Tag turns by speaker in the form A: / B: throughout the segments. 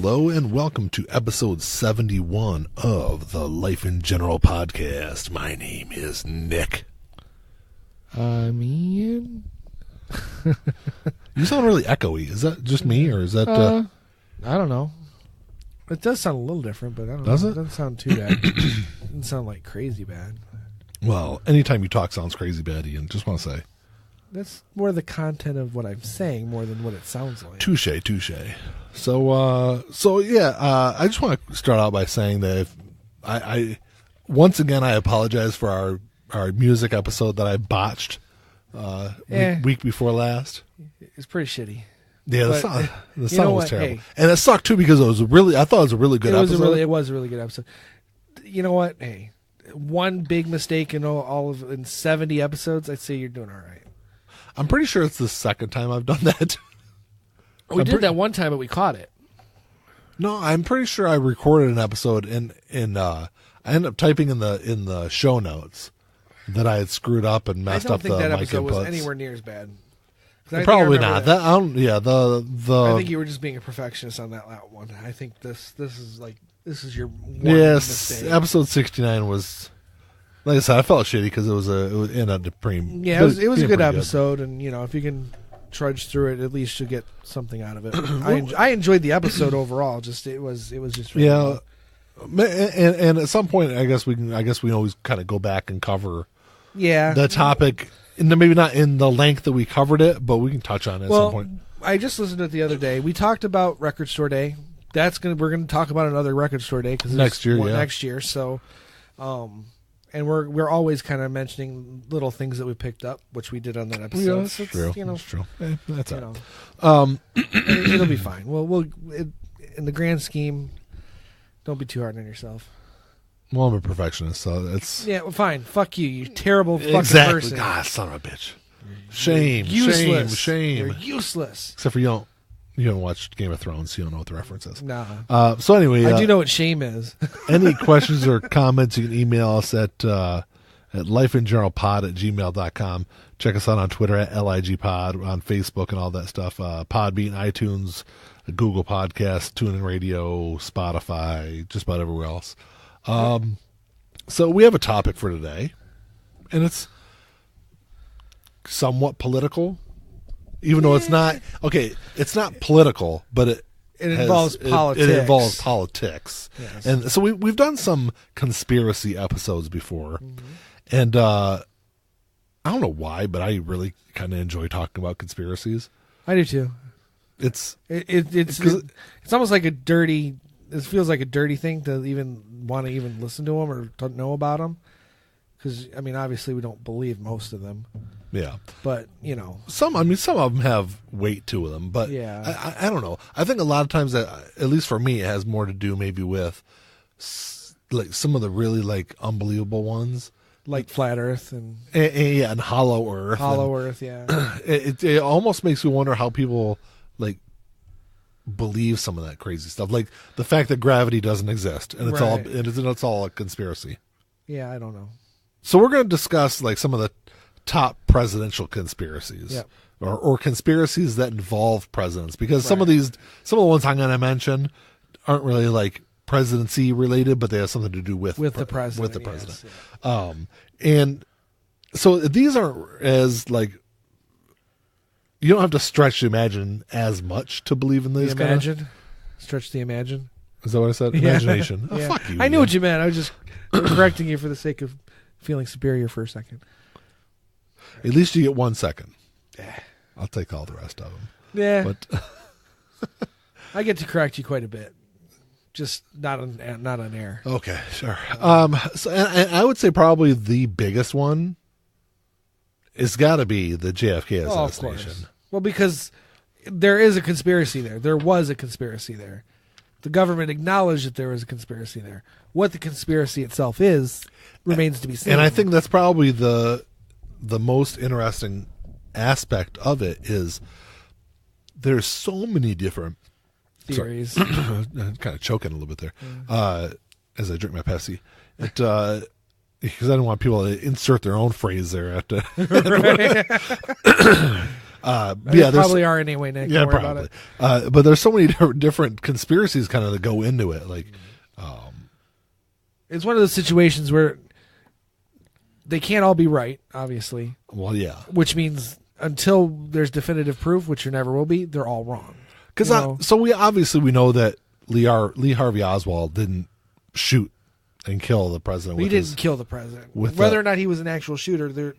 A: Hello and welcome to episode 71 of the Life in General podcast. My name is Nick.
B: I'm Ian.
A: You sound really echoey. Is that just me or is that...
B: I don't know. It does sound a little different, but I don't know.
A: Does it?
B: It doesn't sound too bad. It doesn't sound like crazy bad.
A: Well, anytime you talk sounds crazy bad, Ian. Just want to say.
B: That's more the content of what I'm saying more than what it sounds like.
A: Touche. So I just want to start out by saying that if I once again I apologize for our music episode that I botched week before last.
B: It's pretty shitty.
A: Yeah, the sound was terrible,
B: hey,
A: and it sucked too because I thought it was a really good episode.
B: It was a really good episode. You know what? Hey, one big mistake in 70 episodes, I'd say you're doing all right.
A: I'm pretty sure it's the second time I've done that.
B: We did that one time, but we caught it.
A: No, I'm pretty sure I recorded an episode and I ended up typing in the show notes that I had screwed up and messed up the mic inputs.
B: I don't think that episode was anywhere near as bad.
A: Probably not. I
B: think you were just being a perfectionist on that one. I think this is your one mistake.
A: Episode 69 was, like I said, I felt shitty because it ended up pretty.
B: Yeah, it was a good episode, and if you can trudge through it, at least you'll get something out of it. I enjoyed the episode overall. Just it was just really
A: and at some point, I guess we can always kind of go back and cover the topic. Maybe not in the length that we covered it, but we can touch on it at some point.
B: I just listened to it the other day. We talked about Record Store Day. We're gonna talk about another Record Store Day because next year. So, and we're always kind of mentioning little things that we picked up, which we did on that episode.
A: Yeah, that's true. That's true. That's all
B: right. It'll be fine. In the grand scheme, don't be too hard on yourself.
A: Well, I'm a perfectionist, so it's...
B: Yeah, well, fine. Fuck you, you terrible fucking person.
A: God, son of a bitch. Shame.
B: You're useless.
A: Except for you don't watch Game of Thrones, so you don't know what the reference is.
B: Nah.
A: So anyway...
B: I do know what shame is.
A: Any questions or comments, you can email us at lifeingeneralpod@gmail.com. Check us out on Twitter at LIGpod, on Facebook and all that stuff. Podbean, iTunes, Google Podcasts, TuneIn Radio, Spotify, just about everywhere else. So we have a topic for today, and it's somewhat political, even though it's not. Okay, it's not political, but it
B: involves politics.
A: It involves politics,
B: yes.
A: And so we've done some conspiracy episodes before, and I don't know why, but I really kind of enjoy talking about conspiracies.
B: I do too.
A: It's
B: almost like a dirty. It feels like a dirty thing to even want to even listen to them or to know about them. Because, obviously we don't believe most of them.
A: Yeah.
B: But,
A: some of them have weight to them. But
B: yeah.
A: I don't know. I think a lot of times, that, at least for me, it has more to do maybe with like some of the really like unbelievable ones.
B: Like Flat Earth and
A: Hollow Earth.
B: Earth, yeah.
A: It almost makes me wonder how people like believe some of that crazy stuff, like the fact that gravity doesn't exist and it's all a conspiracy.
B: Yeah, I don't know.
A: So we're going to discuss like some of the top presidential conspiracies, or conspiracies that involve presidents, because some of the ones I'm going to mention aren't really like presidency related, but they have something to do with the president. Yes, yeah. And so these aren't as like. You don't have to stretch the imagine as much to believe in these.
B: Stretch the imagine.
A: Is that what I said? Imagination.
B: Yeah.
A: Oh, fuck you.
B: I knew what you meant. I was just correcting you for the sake of feeling superior for a second.
A: At least you get 1 second. I'll take all the rest of them.
B: Yeah.
A: But
B: I get to correct you quite a bit. Just not on air.
A: Okay, sure. So and I would say probably the biggest one. It's got to be the JFK assassination.
B: Of course. Well, because there is a conspiracy there. There was a conspiracy there. The government acknowledged that there was a conspiracy there. What the conspiracy itself is remains to be seen.
A: And I think that's probably the most interesting aspect of it is there's so many different
B: theories.
A: I'm kind of choking a little bit there as I drink my Pepsi. Because I don't want people to insert their own phrase there. Yeah,
B: probably are anyway, Nick.
A: Yeah, probably. But there's so many different conspiracies kind of that go into it. Like,
B: it's one of those situations where they can't all be right, obviously.
A: Well, yeah.
B: Which means until there's definitive proof, which there never will be, they're all wrong.
A: So we know that Lee Harvey Oswald didn't shoot and kill the president.
B: He didn't kill the president. Whether or not he was an actual shooter,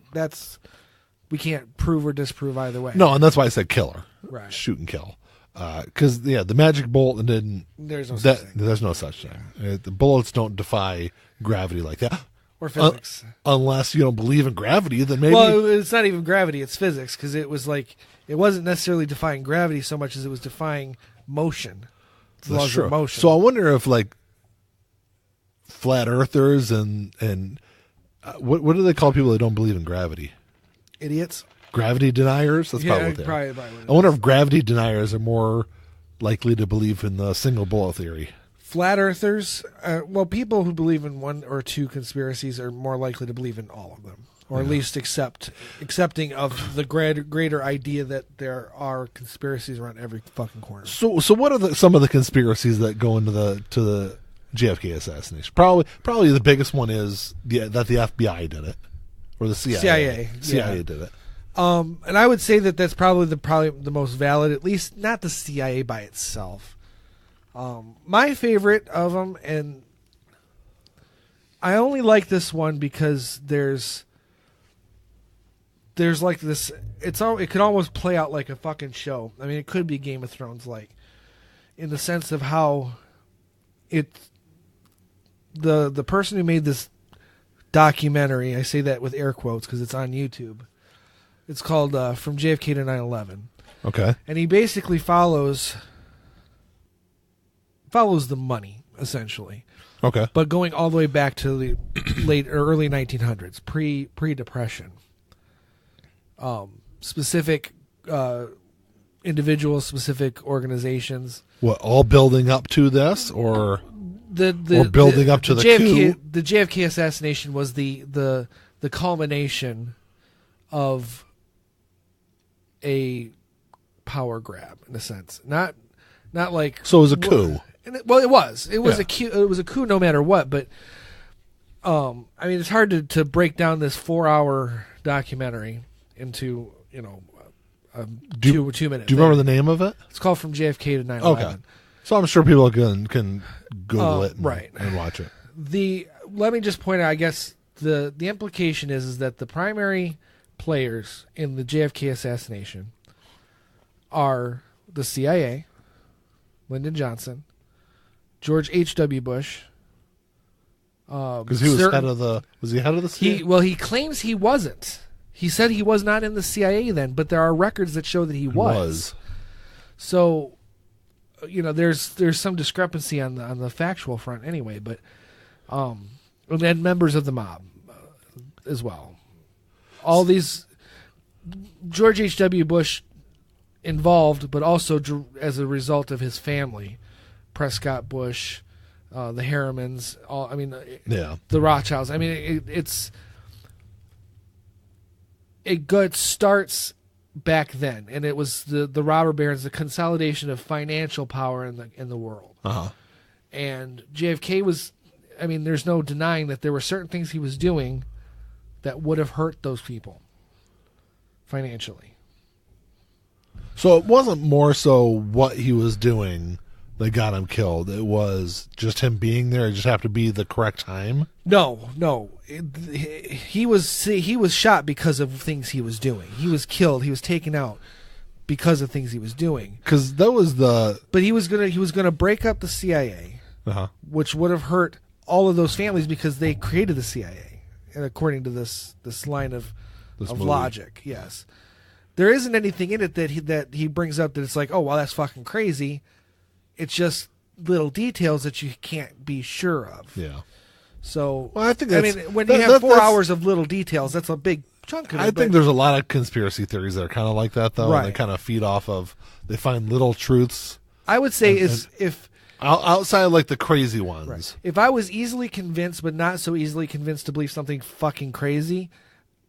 B: we can't prove or disprove either way.
A: No, and that's why I said killer.
B: Right.
A: Shoot and kill. Because the magic bullet didn't.
B: There's no such thing.
A: There's no such thing. The bullets don't defy gravity like that.
B: Or physics.
A: Unless you don't believe in gravity, then maybe.
B: Well, it's not even gravity; it's physics. Because it wasn't necessarily defying gravity so much as it was defying motion.
A: That's true. Motion. So I wonder if flat earthers and what do they call people that don't believe in gravity?
B: Idiots.
A: Gravity deniers. That's probably what they are. I wonder if gravity deniers are more likely to believe in the single bullet theory.
B: Flat earthers, people who believe in one or two conspiracies are more likely to believe in all of them, or at least accepting of the greater idea that there are conspiracies around every fucking corner.
A: So what are some of the conspiracies that go into the JFK assassination? Probably the biggest one is that the FBI did it, or the CIA. CIA did it.
B: And I would say that's probably the most valid, at least not the CIA by itself. My favorite of them, and I only like this one because there's like this. It could almost play out like a fucking show. I mean, it could be Game of Thrones like, in the sense of how the person who made this documentary. I say that with air quotes because it's on YouTube. It's called From JFK to 9/11.
A: Okay, and
B: he basically follows the money, essentially.
A: Okay.
B: But going all the way back to the late or early 1900s, pre-depression. Specific individuals, specific organizations.
A: What, all building up to this, or building up to the coup?
B: The JFK assassination was the culmination of a power grab, in a sense. Not like...
A: So it was a coup.
B: It was. It was a coup no matter what, but I mean, it's hard to break down this 4-hour documentary into, 2 minutes.
A: Do you remember the name of it?
B: It's called From JFK to 9/11.
A: Okay. So I'm sure people can Google it and watch it.
B: Let me just point out, I guess the implication is that the primary players in the JFK assassination are the CIA, Lyndon Johnson, George H.W. Bush.
A: Because he was head of the... Was he head of the CIA?
B: He claims he wasn't. He said he was not in the CIA then, but there are records that show that he was. So, there's some discrepancy on the factual front anyway, but and then members of the mob as well. All these... George H.W. Bush involved, but also as a result of his family. Prescott Bush, the Harrimans, the Rothschilds. I mean, it starts back then, and it was the robber barons, the consolidation of financial power in the world.
A: Uh-huh.
B: And JFK was, there's no denying that there were certain things he was doing that would have hurt those people financially.
A: So it wasn't more so what he was doing that got him killed. It was just him being there. It just happened to be the correct time.
B: No. He was shot because of things he was doing. He was killed. He was taken out because of things he was doing.
A: Because that was
B: But he was gonna break up the CIA, which would have hurt all of those families because they created the CIA, and according to this line of logic, yes. There isn't anything in it that he brings up that it's like, oh, well, that's fucking crazy. It's just little details that you can't be sure of.
A: Yeah.
B: So,
A: well, I think
B: when you have 4 hours of little details, that's a big chunk of it.
A: I think there's a lot of conspiracy theories that are kind of like that, though. Right. And they kind of feed off of, they find little truths.
B: I would say
A: outside of like the crazy ones.
B: Right. If I was easily convinced, but not so easily convinced to believe something fucking crazy,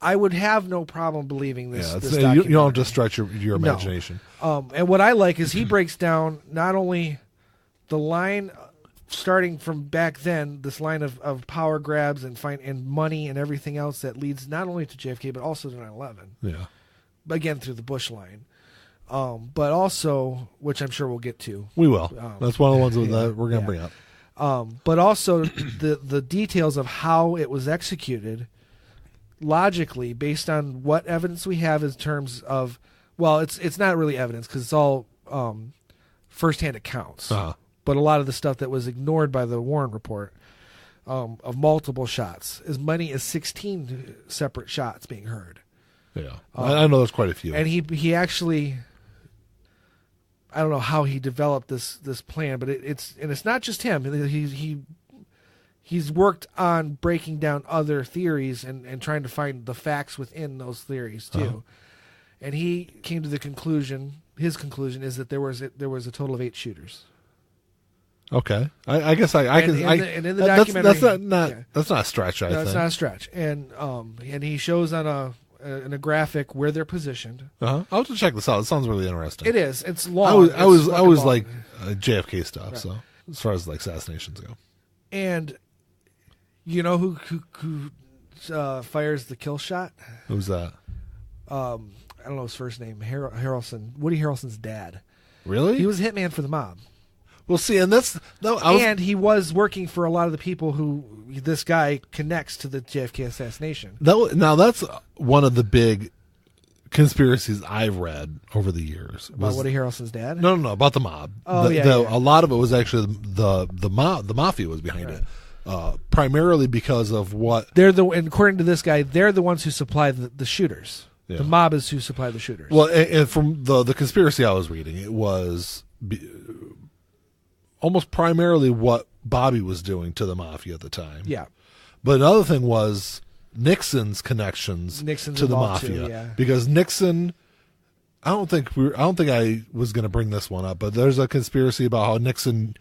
B: I would have no problem believing this.
A: Yeah,
B: this
A: you don't just stretch your imagination.
B: No. And what I like is he breaks down not only the line starting from back then, this line of power grabs and money and everything else that leads not only to JFK but also to 9/11.
A: Yeah.
B: Again, through the Bush line. But also, which I'm sure we'll get to.
A: We will. That's one of the ones that we're going to bring up.
B: But also the details of how it was executed logically based on what evidence we have in terms of, well, it's not really evidence because it's all firsthand accounts.
A: Uh-huh.
B: But a lot of the stuff that was ignored by the Warren report of multiple shots, as many as 16 separate shots being heard. Yeah,
A: I know there's quite a few.
B: And he actually, I don't know how he developed this plan, but it's not just him. He's worked on breaking down other theories and trying to find the facts within those theories too. Uh-huh. And he came to the conclusion. His conclusion is that there was a total of 8 shooters.
A: Okay, I guess I can.
B: And in the documentary,
A: that's not a stretch.
B: That's not a stretch. And he shows on a graphic where they're positioned.
A: I'll have to check this out. It sounds really interesting.
B: It is. It's long.
A: I was like JFK stuff. Right. So as far as like assassinations go,
B: and you know who fires the kill shot?
A: Who's that?
B: I don't know his first name. Harrelson. Woody Harrelson's dad.
A: Really?
B: He was a hitman for the mob.
A: Well, see, and
B: and he was working for a lot of the people who this guy connects to the JFK assassination.
A: Now, that's one of the big conspiracies I've read over the years.
B: About Woody Harrelson's dad?
A: No, about the mob.
B: Oh,
A: A lot of it was actually the mafia was behind it, primarily because of what
B: and according to this guy, they're the ones who supply the shooters. Yeah. The mob is who supply the shooters.
A: Well, and from the conspiracy I was reading, it was almost primarily what Bobby was doing to the mafia at the time.
B: Yeah.
A: But another thing was Nixon's connections to the mafia.
B: Too, yeah.
A: Because Nixon, I don't think I was going to bring this one up, but there's a conspiracy about how Nixon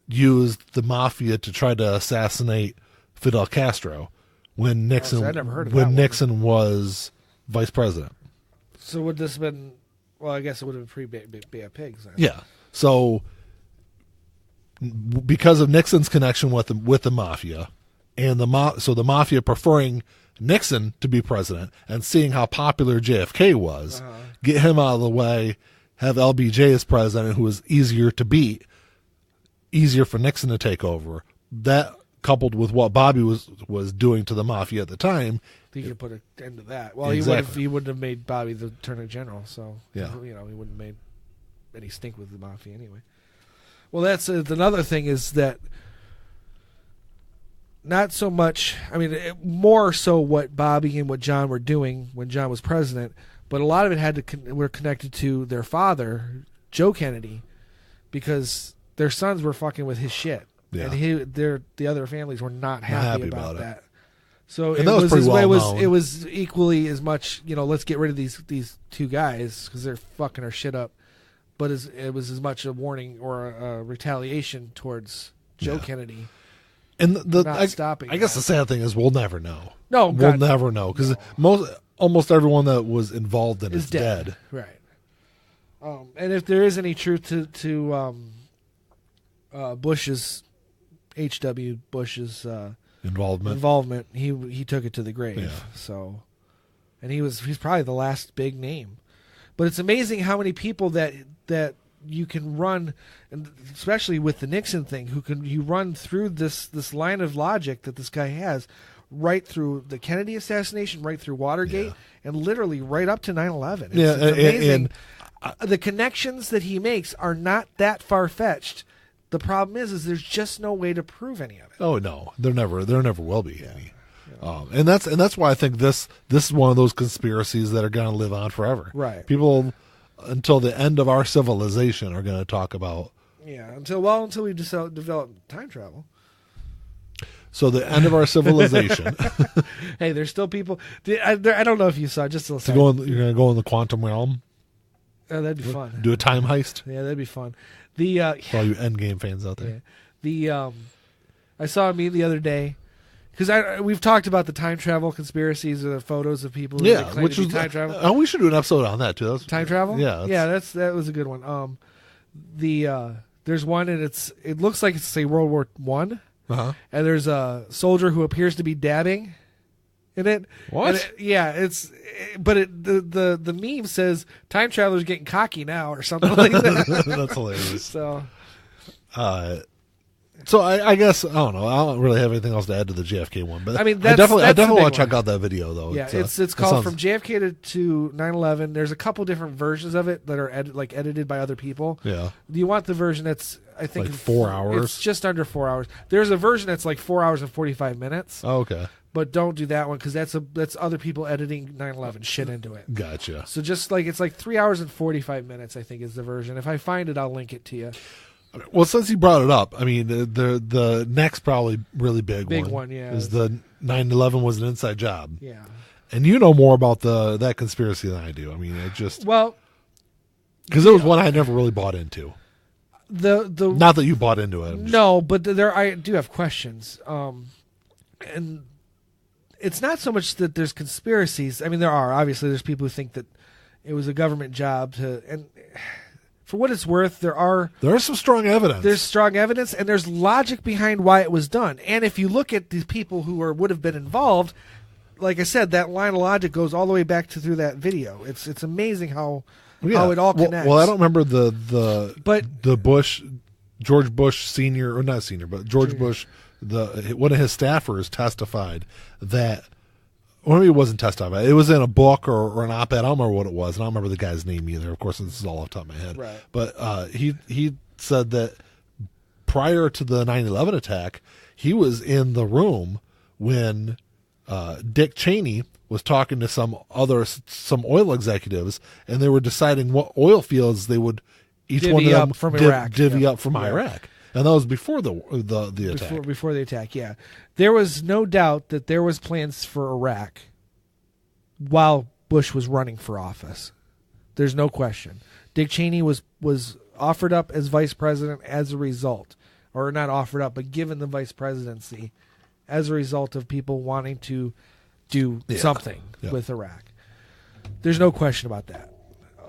A: used the mafia to try to assassinate Fidel Castro when Nixon was vice president.
B: So would this have been? Well, I guess it would have been pre-Bay of Pigs. Then.
A: Yeah. So because of Nixon's connection with the mafia, and the mafia preferring Nixon to be president, and seeing how popular JFK was, get him out of the way, have LBJ as president, who was easier to beat, easier for Nixon to take over. That coupled with what Bobby was doing to the mafia at the time,
B: he could put an end to that. Well,
A: exactly.
B: he wouldn't have made Bobby the Attorney General, so
A: yeah,
B: he wouldn't have made any stink with the mafia anyway. Well, that's another thing is that not so much, I mean, more so what Bobby and what John were doing when John was president, but a lot of it were connected to their father, Joe Kennedy, because their sons were fucking with his shit.
A: Yeah.
B: And the other families were not happy about that. So
A: it
B: was equally as much, let's get rid of these two guys because they're fucking our shit up. But it was as much a warning or a retaliation towards Joe Kennedy.
A: And
B: stopping.
A: I guess the sad thing is we'll never know.
B: No,
A: we'll never know because almost everyone that was involved in it is dead.
B: Right. And if there is any truth to Bush's H.W. Bush's involvement, he took it to the grave.
A: Yeah.
B: So, and he's probably the last big name. But it's amazing how many people that you can run, and especially with the Nixon thing, you run through this line of logic that this guy has, right through the Kennedy assassination, right through Watergate, and literally right up to 9/11. It's amazing. The connections that he makes are not that far-fetched. The problem is there's just no way to prove any of it.
A: Oh no, there never will be any. And that's why I think this is one of those conspiracies that are going to live on forever.
B: Right.
A: People until the end of our civilization are going to talk about.
B: Yeah. Until we develop time travel.
A: So the end of our civilization.
B: Hey, there's still people. I don't know if you saw. Just a little.
A: You're going to go in the quantum realm.
B: Oh, that'd be fun.
A: Do a time heist.
B: Yeah, that'd be fun.
A: For all you Endgame fans out there.
B: Yeah. I saw a meme the other day. because we've talked about the time travel conspiracies or the photos of people who claim to be time travel.
A: We should do an episode on that too.
B: Time travel?
A: Yeah,
B: that was a good one. There's one and it looks like it's say World War I.
A: Uh-huh.
B: And there's a soldier who appears to be dabbing in it.
A: What?
B: The meme says time traveler's getting cocky now or something like that.
A: That's hilarious.
B: So
A: I guess I don't know. I don't really have anything else to add to the JFK one, but
B: I mean,
A: I definitely want to check out that video though.
B: Yeah, it's called From JFK to 9/11. There's a couple different versions of it that are edited by other people.
A: Yeah.
B: Do you want the version that's I think
A: like 4 hours?
B: It's just under 4 hours. There's a version that's like 4 hours and 45 minutes.
A: Oh, okay.
B: But don't do that one because that's other people editing 9/11 shit into it.
A: Gotcha.
B: So just like it's like 3 hours and 45 minutes, I think is the version. If I find it, I'll link it to you.
A: Well, since you brought it up, I mean the next probably really big one is the 9/11 was an inside job.
B: Yeah.
A: And you know more about that conspiracy than I do. I mean, it just
B: because
A: it was one I never really bought into.
B: The
A: not that you bought into it.
B: No, but I do have questions. And it's not so much that there's conspiracies. I mean, there are. Obviously, there's people who think that it was a government job and for what it's worth, there's some strong evidence. There's strong evidence, and there's logic behind why it was done. And if you look at these people who would have been involved, like I said, that line of logic goes all the way back through that video. It's amazing how it all connects.
A: Well, I don't remember the George Bush senior, or not senior, but George Bush, one of his staffers testified that. Or maybe it wasn't testified. It was in a book or an op-ed. I don't remember what it was, and I don't remember the guy's name either. Of course, this is all off the top of my head.
B: Right.
A: But he said that prior to the 9/11 attack, he was in the room when Dick Cheney was talking to some oil executives, and they were deciding what oil fields they would divvy up from Iraq. And that was before the attack.
B: Before the attack, yeah. There was no doubt that there was plans for Iraq while Bush was running for office. There's no question. Dick Cheney was offered up as vice president as a result, or not offered up, but given the vice presidency as a result of people wanting to do something with Iraq. There's no question about that.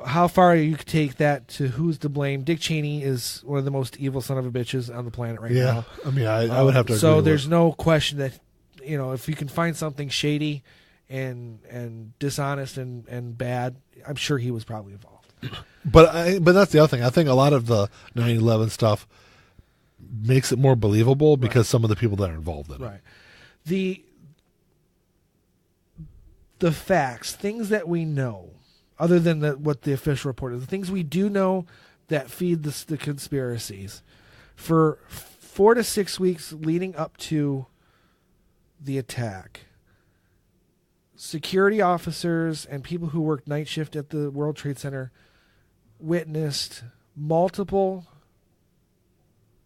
B: How far you could take that to who's to blame? Dick Cheney is one of the most evil son of a bitches on the planet right now.
A: Yeah, I mean, I would have to agree.
B: So there's no question that, if you can find something shady and dishonest and bad, I'm sure he was probably involved.
A: But that's the other thing. I think a lot of the 9/11 stuff makes it more believable because some of the people that are involved in it.
B: Right. The facts, things that we know, other than what the official report is, the things we do know that feed the conspiracies, for 4 to 6 weeks leading up to the attack, security officers and people who worked night shift at the World Trade Center witnessed multiple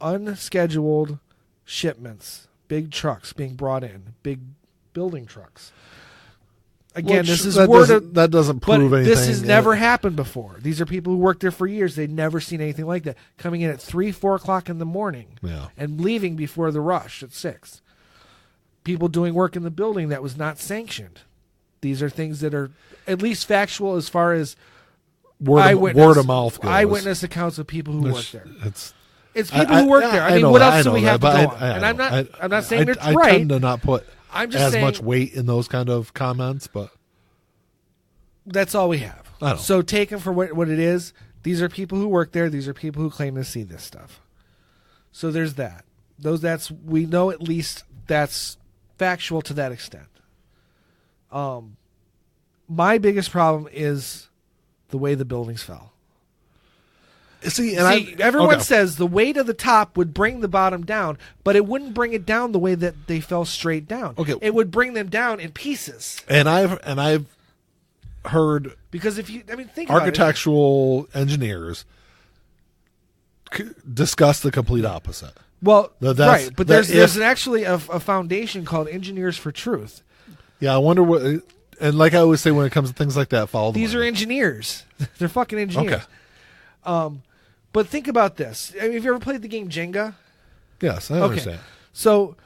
B: unscheduled shipments, big trucks being brought in, big building trucks. Again,
A: that doesn't prove anything.
B: This has never happened before. These are people who worked there for years. They'd never seen anything like that. Coming in at 3, 4 o'clock in the morning and leaving before the rush at 6. People doing work in the building that was not sanctioned. These are things that are at least factual as far as
A: word of mouth goes.
B: Eyewitness accounts of people who work there. It's people who work there.
A: I mean,
B: what else do we have to go on? And I'm not saying it's right.
A: I tend to not put much weight in those kind of comments, but
B: that's all we have. So take them for what it is. These are people who work there. These are people who claim to see this stuff. So there's that. We know at least that's factual to that extent. My biggest problem is the way the buildings fell. Everyone says the weight of the top would bring the bottom down, but it wouldn't bring it down the way that they fell straight down.
A: Okay.
B: It would bring them down in pieces.
A: And I've heard
B: because think
A: architectural engineers discuss the complete opposite.
B: Well, right, but there's actually a foundation called Engineers for Truth.
A: Yeah, I wonder what. And like I always say, when it comes to things like that, follow the money.
B: These are engineers. They're fucking engineers. Okay. But think about this. Have you ever played the game Jenga?
A: Yes, I understand.
B: So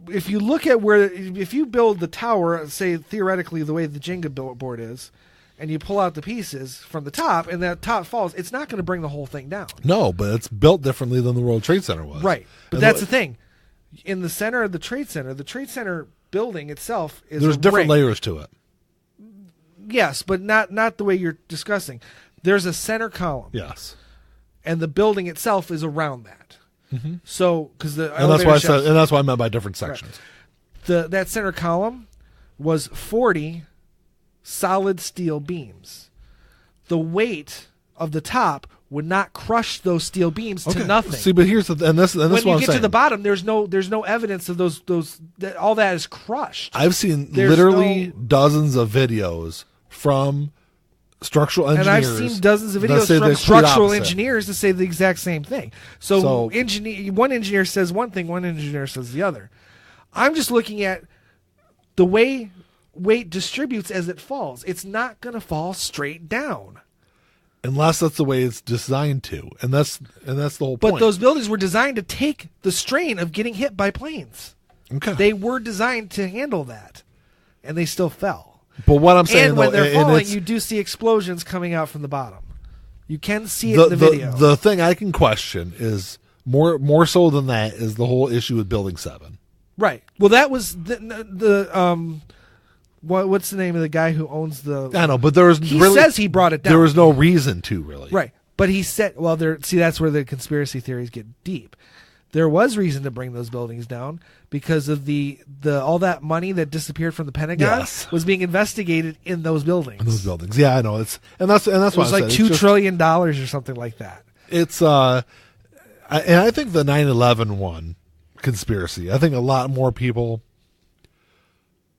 B: if you look at if you build the tower, say theoretically the way the Jenga board is, and you pull out the pieces from the top, and that top falls, it's not going to bring the whole thing down.
A: No, but it's built differently than the World Trade Center was.
B: Right. But that's the thing. In the center of the Trade Center building itself is
A: there's different layers to it.
B: Yes, but not the way you're discussing. There's a center column.
A: Yes.
B: And the building itself is around that. Mm-hmm. So, because
A: and that's why I meant by different sections.
B: Right. That center column was 40 solid steel beams. The weight of the top would not crush those steel beams to nothing.
A: See, but here's and this
B: when
A: what
B: you
A: I'm
B: get
A: saying.
B: to the bottom, there's no evidence of those that all that is crushed.
A: I've seen literally dozens of videos from structural engineers,
B: and I've seen dozens of videos from structural engineers that say the exact same thing. So one engineer says one thing, one engineer says the other. I'm just looking at the way weight distributes as it falls. It's not going to fall straight down.
A: Unless that's the way it's designed to, and that's the whole point.
B: But those buildings were designed to take the strain of getting hit by planes.
A: Okay,
B: they were designed to handle that, and they still fell.
A: But what I'm saying,
B: and when they're falling, you do see explosions coming out from the bottom. You can see it in the video.
A: The thing I can question is more so than that is the whole issue with Building 7.
B: Right. Well, that was the what's the name of the guy who owns the...
A: I know, but he
B: says he brought it down.
A: There was no reason to, really.
B: Right. But he said... Well, that's where the conspiracy theories get deep. There was reason to bring those buildings down because of the all that money that disappeared from the Pentagon was being investigated in those buildings.
A: In those buildings. Yeah, I know. And that's what
B: it was like $2 trillion or something like that.
A: It's... and I think the 9/11 one, conspiracy, I think a lot more people...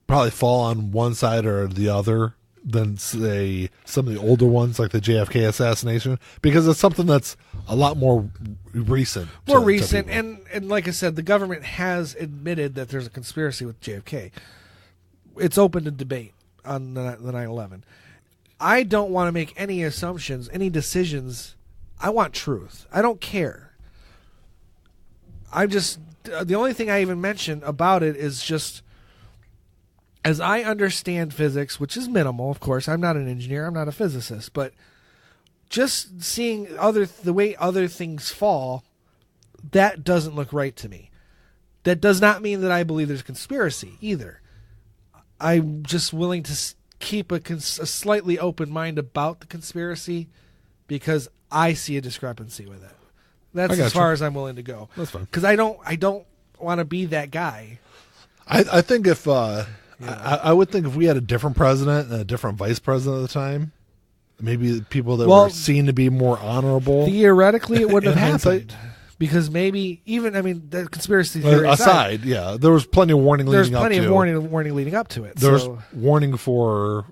A: probably fall on one side or the other than, say, some of the older ones like the JFK assassination, because it's something that's a lot more recent.
B: And like I said, the government has admitted that there's a conspiracy with JFK. It's open to debate on the 9/11. I don't want to make any assumptions, any decisions. I want truth. I don't care. The only thing I even mention about it is just... As I understand physics, which is minimal, of course, I'm not an engineer, I'm not a physicist, but just seeing the way other things fall, that doesn't look right to me. That does not mean that I believe there's conspiracy either. I'm just willing to keep a slightly open mind about the conspiracy because I see a discrepancy with it. That's as far as I'm willing to go.
A: That's fine.
B: Because I don't want to be that guy.
A: I think if... I would think if we had a different president and a different vice president at the time, maybe people that were seen to be more honorable.
B: Theoretically, it wouldn't have happened. Because maybe the conspiracy theory
A: aside, there was plenty of warning leading up to it.
B: There's plenty of warning leading up to it.
A: There was warning for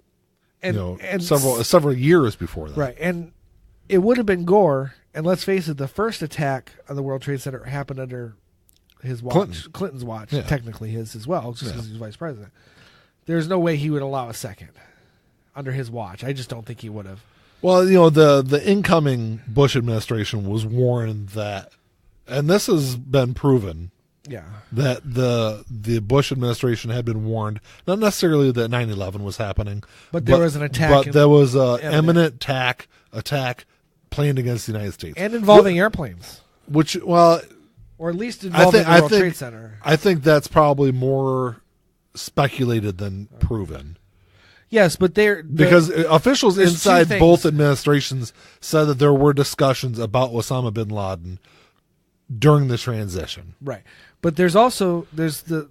A: several years before that.
B: Right, and it would have been Gore, and let's face it, the first attack on the World Trade Center happened under his watch, Clinton's watch, technically his as well, just because he was vice president. There's no way he would allow a second under his watch. I just don't think he would have.
A: Well, the incoming Bush administration was warned that, and this has been proven, that the Bush administration had been warned, not necessarily that 9/11 was happening,
B: but there was an attack.
A: But there was an imminent attack planned against the United States.
B: And involving airplanes.
A: Or
B: at least involving the World Trade Center.
A: I think that's probably more speculated than proven.
B: Yes, but
A: because officials inside both administrations said that there were discussions about Osama bin Laden during the transition.
B: Right, but there's the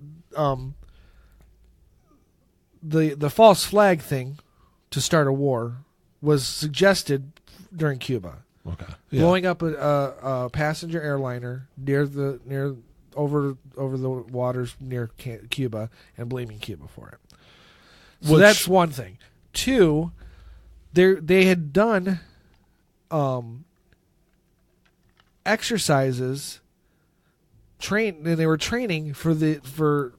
B: false flag thing to start a war was suggested during Cuba.
A: Okay,
B: blowing up a passenger airliner over the waters near Cuba and blaming Cuba for it. So that's one thing. Two, they had done exercises, and they were training for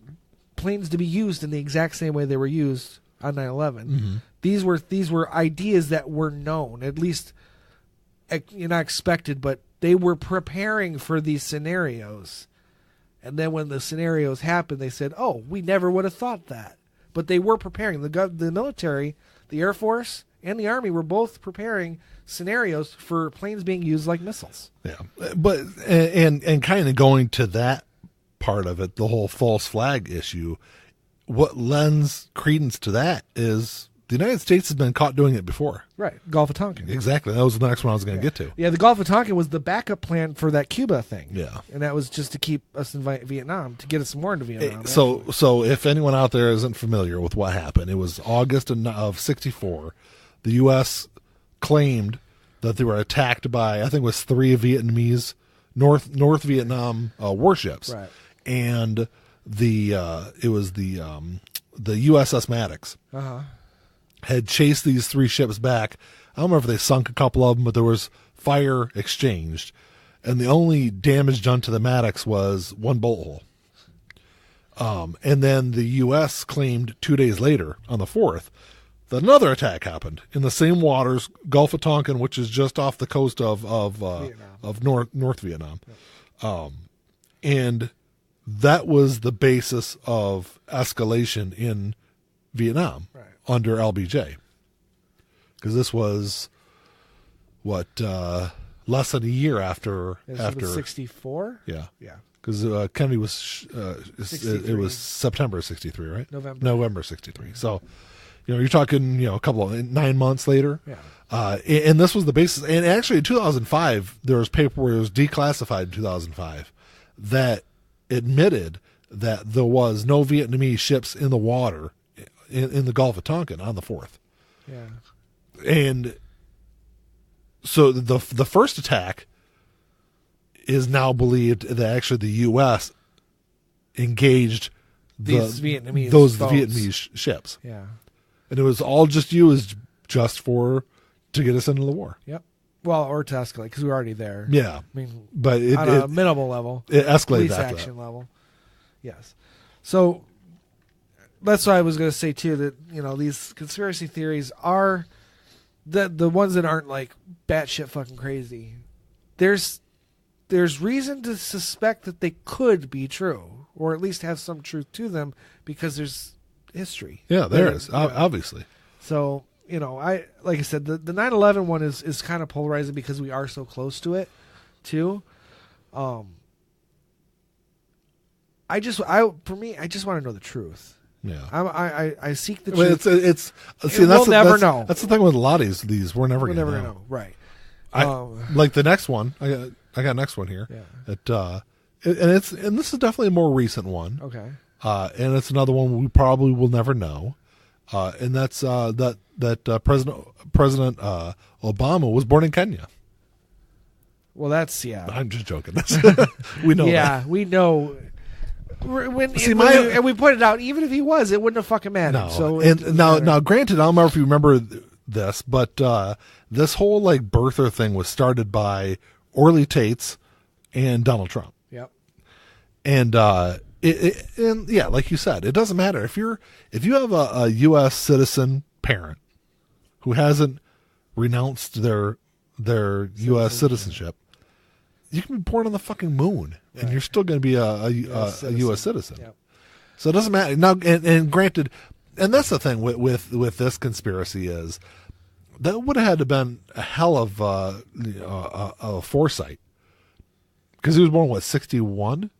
B: planes to be used in the exact same way they were used on 9/11.
A: Mm-hmm.
B: These were ideas that were known, at least not expected, but they were preparing for these scenarios. And then when the scenarios happened, they said, "Oh, we never would have thought that." But they were preparing. The military, the Air Force, and the Army were both preparing scenarios for planes being used like missiles.
A: Yeah, but and kind of going to that part of it, the whole false flag issue. What lends credence to that is the United States has been caught doing it before.
B: Right, Gulf of Tonkin.
A: Exactly. That was the next one I was going to get to.
B: Yeah, the Gulf of Tonkin was the backup plan for that Cuba thing.
A: Yeah.
B: And that was just to keep us in Vietnam, to get us more into Vietnam.
A: So if anyone out there isn't familiar with what happened, it was August of 64. The U.S. claimed that they were attacked by, I think it was 3 Vietnamese North Vietnam warships.
B: Right.
A: And it was the USS Maddox. Had chased these 3 ships back. I don't remember if they sunk a couple of them, but there was fire exchanged. And the only damage done to the Maddox was 1 bolt hole. And then the U.S. claimed 2 days later, on the 4th, that another attack happened in the same waters, Gulf of Tonkin, which is just off the coast of North Vietnam. And that was the basis of escalation in Vietnam.
B: Right.
A: Under LBJ, because this was less than a year after
B: 64.
A: Yeah, because Kennedy was it was September of 63, right? November 63. So you're talking a couple of 9 months later.
B: Yeah.
A: And this was the basis. And actually, in 2005, there was paper where it was declassified in 2005 that admitted that there was no Vietnamese ships in the water in the Gulf of Tonkin on the 4th.
B: Yeah.
A: And so the first attack is now believed that actually the U.S. engaged those Vietnamese ships.
B: Yeah.
A: And it was all just used to get us into the war.
B: Yep. Well, or to escalate, because we were already there.
A: Yeah.
B: I mean,
A: but
B: on a minimal level.
A: It escalated
B: police
A: after
B: action
A: that.
B: level. Yes. So that's what I was going to say too. That these conspiracy theories are the ones that aren't like batshit fucking crazy. There's reason to suspect that they could be true, or at least have some truth to them, because there's history.
A: Yeah, there is obviously.
B: So like I said, the 9/11 one is kind of polarizing because we are so close to it, too. I just want to know the truth.
A: Yeah,
B: I seek the truth.
A: We'll
B: never know.
A: That's the thing with a lot of these. We're never gonna know.
B: Right.
A: Like the next one. I got next one here.
B: Yeah.
A: And this is definitely a more recent one.
B: Okay.
A: And it's another one we probably will never know. And that's that President Obama was born in Kenya.
B: Well, that's
A: I'm just joking. We know.
B: Yeah,
A: that.
B: we know. And we pointed out, even if he was, it wouldn't have fucking mattered.
A: No.
B: So
A: now, granted, I don't know if you remember this, but this whole birther thing was started by Orly Tates and Donald Trump.
B: Yep.
A: And and yeah, like you said, it doesn't matter if you have a U.S. citizen parent who hasn't renounced their U.S. citizenship. You can be born on the fucking moon, and you're still going to be a U.S. citizen.
B: Yep.
A: So it doesn't matter. Now, and granted, and that's the thing with this conspiracy is that would have had to been a hell of a foresight, because he was born 61,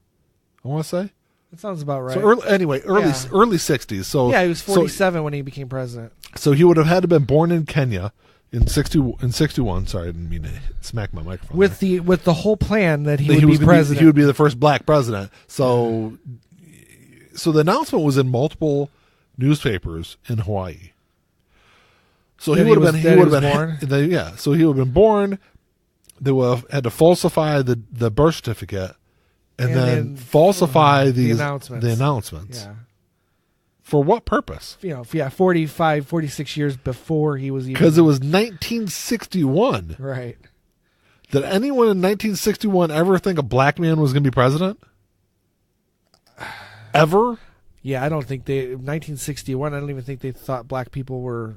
A: I want to say.
B: That sounds about right.
A: So early 60s. So
B: yeah, he was 47 when he became president.
A: So he would have had to been born in Kenya. In 61, sorry, I didn't mean to smack my microphone.
B: With the whole plan that he would be president.
A: He would be the first black president. So the announcement was in multiple newspapers in Hawaii. So he would have been born. Yeah, so he would have been born. They would have had to falsify the birth certificate, and then falsify the announcements.
B: Yeah.
A: For what purpose?
B: 45, 46 years before he was even...
A: Because it was 1961.
B: Right.
A: Did anyone in 1961 ever think a black man was going to be president? Ever?
B: Yeah, I don't think 1961, I don't even think they thought black people were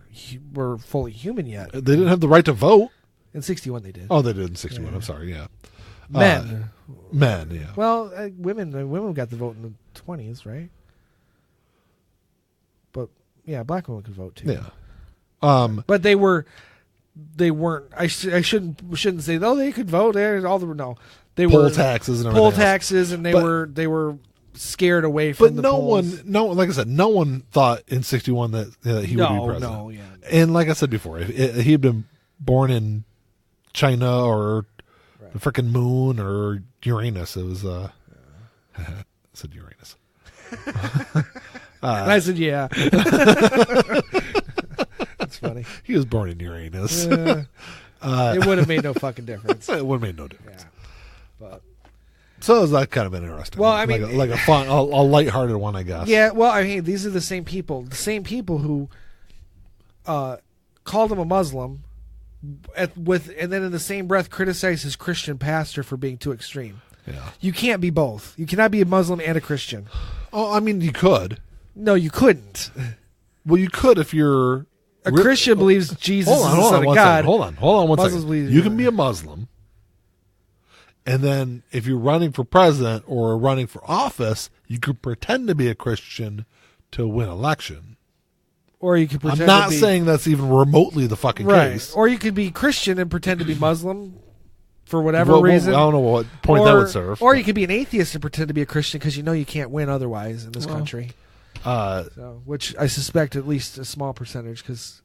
B: fully human yet.
A: They didn't have the right to vote.
B: In 61 they did.
A: Oh, they did in 61. Yeah. I'm sorry, yeah.
B: Men.
A: Men, yeah.
B: Well, women got the vote in the 20s, right? But yeah, black women could vote too.
A: Yeah.
B: But they weren't. I shouldn't say they could vote. They were
A: poll taxes and
B: poll taxes, and they were scared away from the polls.
A: Like I said, no one thought in 61 that he would be president.
B: No, yeah.
A: And like I said before, if he had been born in China or the freaking moon or Uranus, it was I said Uranus.
B: And I said, yeah. That's funny.
A: He was born in Uranus.
B: It would have made no fucking difference.
A: It would have made no difference.
B: Yeah. But
A: so it was that kind of interesting.
B: Well, I mean,
A: like a fun, a lighthearted one, I guess.
B: Yeah. Well, I mean, these are the same people who called him a Muslim, and then in the same breath criticized his Christian pastor for being too extreme.
A: Yeah.
B: You can't be both. You cannot be a Muslim and a Christian.
A: Oh, I mean, you could.
B: No, you couldn't.
A: Well, you could if you're
B: a Christian believes Jesus is the Son of God.
A: Hold on one
B: Muslims
A: second. You can be a Muslim, and then if you're running for president or running for office, you could pretend to be a Christian to win election.
B: Or you could pretend.
A: I'm not saying that's even remotely the fucking case.
B: Or you could be Christian and pretend to be Muslim for whatever reason.
A: I don't know what point that would serve.
B: Or you could be an atheist and pretend to be a Christian because you know you can't win otherwise in this country. Which I suspect at least a small percentage, because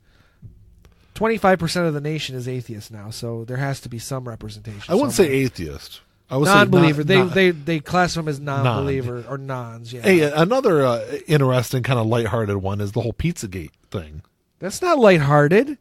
B: 25% of the nation is atheist now, so there has to be some representation.
A: I wouldn't say atheist. I would
B: non-believer.
A: say
B: they class them as non-believer or nons. Yeah.
A: Hey, another interesting kind of lighthearted one is the whole Pizzagate thing.
B: That's not lighthearted.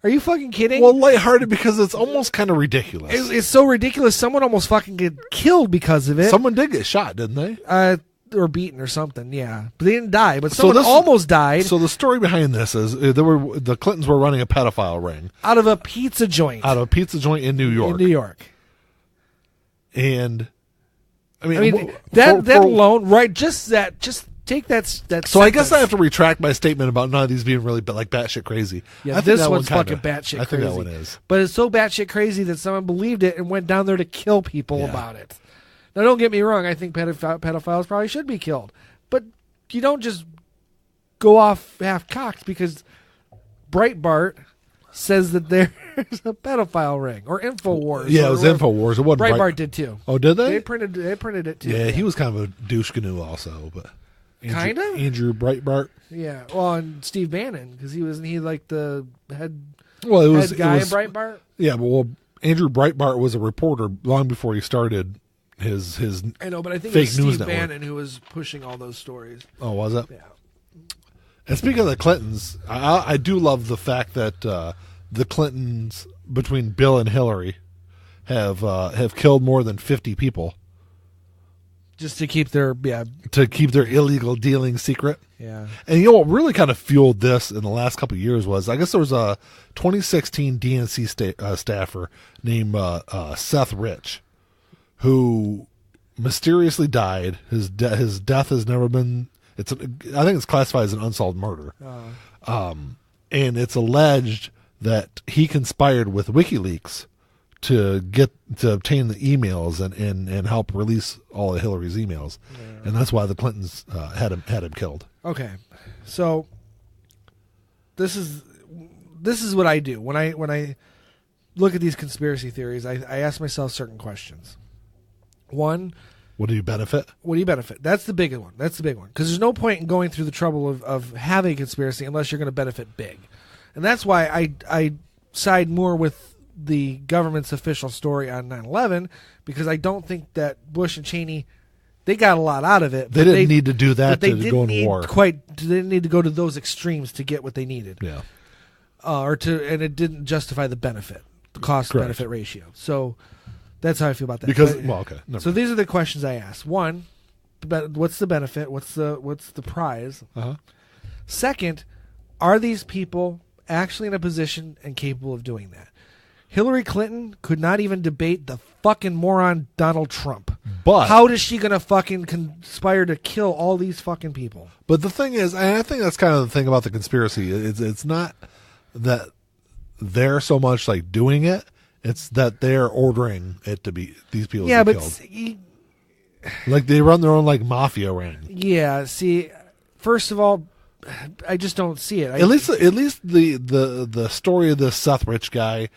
B: Are you fucking kidding?
A: Well, lighthearted because it's almost kind of ridiculous.
B: It's so ridiculous. Someone almost fucking get killed because of it.
A: Someone did get shot, didn't they?
B: Or beaten or something, yeah. But they didn't die. But someone almost died.
A: So the story behind this is the Clintons were running a pedophile ring
B: out of a pizza joint.
A: In New York. And I mean
B: that alone, right? Just take that. So
A: sentence. I guess I have to retract my statement about none of these being really like batshit crazy.
B: Yeah, this one's fucking batshit crazy.
A: I think that one is.
B: But it's so batshit crazy that someone believed it and went down there to kill people about it. Now, don't get me wrong. I think pedophiles probably should be killed. But you don't just go off half-cocked because Breitbart says that there's a pedophile ring. Or InfoWars.
A: Yeah, it was InfoWars. It wasn't
B: Breitbart did too.
A: Oh, did they?
B: They printed it too.
A: Yeah, he was kind of a douche canoe also. But
B: kind of?
A: Andrew Breitbart.
B: Yeah. Well, and Steve Bannon, because he like the head guy in Breitbart?
A: Yeah, well, Andrew Breitbart was a reporter long before he started his
B: I know, but I think
A: fake
B: it was Steve
A: news network.
B: Bannon who was pushing all those stories.
A: Oh, was it?
B: Yeah.
A: And speaking of the Clintons, I do love the fact that the Clintons, between Bill and Hillary, have killed more than 50 people
B: just to keep their
A: illegal dealing secret.
B: Yeah.
A: And you know what really kind of fueled this in the last couple of years was, I guess there was a 2016 DNC staffer named Seth Rich, who mysteriously died. His death has never been. I think it's classified as an unsolved murder. And it's alleged that he conspired with WikiLeaks to obtain the emails and help release all of Hillary's emails, and that's why the Clintons had him killed.
B: Okay, so this is what I do when I look at these conspiracy theories. I ask myself certain questions. One,
A: what do you benefit?
B: That's the big one. Because there's no point in going through the trouble of having a conspiracy unless you're going to benefit big. And that's why I side more with the government's official story on 9/11, because I don't think that Bush and Cheney, they got a lot out of it.
A: They didn't need to do that to go into war.
B: They didn't need to go to those extremes to get what they needed.
A: Yeah.
B: And it didn't justify the benefit, the cost-benefit ratio. So that's how I feel about that. So these are the questions I ask. One, what's the benefit? What's the prize?
A: Uh-huh.
B: Second, are these people actually in a position and capable of doing that? Hillary Clinton could not even debate the fucking moron Donald Trump.
A: But
B: how is she going to fucking conspire to kill all these fucking people?
A: But the thing is, and I think that's kind of the thing about the conspiracy, it's not that they're so much like doing it. It's that they're ordering it to be these people
B: to
A: be
B: killed.
A: Like they run their own like mafia ring.
B: Yeah. See, first of all, I just don't see it.
A: At least the story of this Seth Rich guy,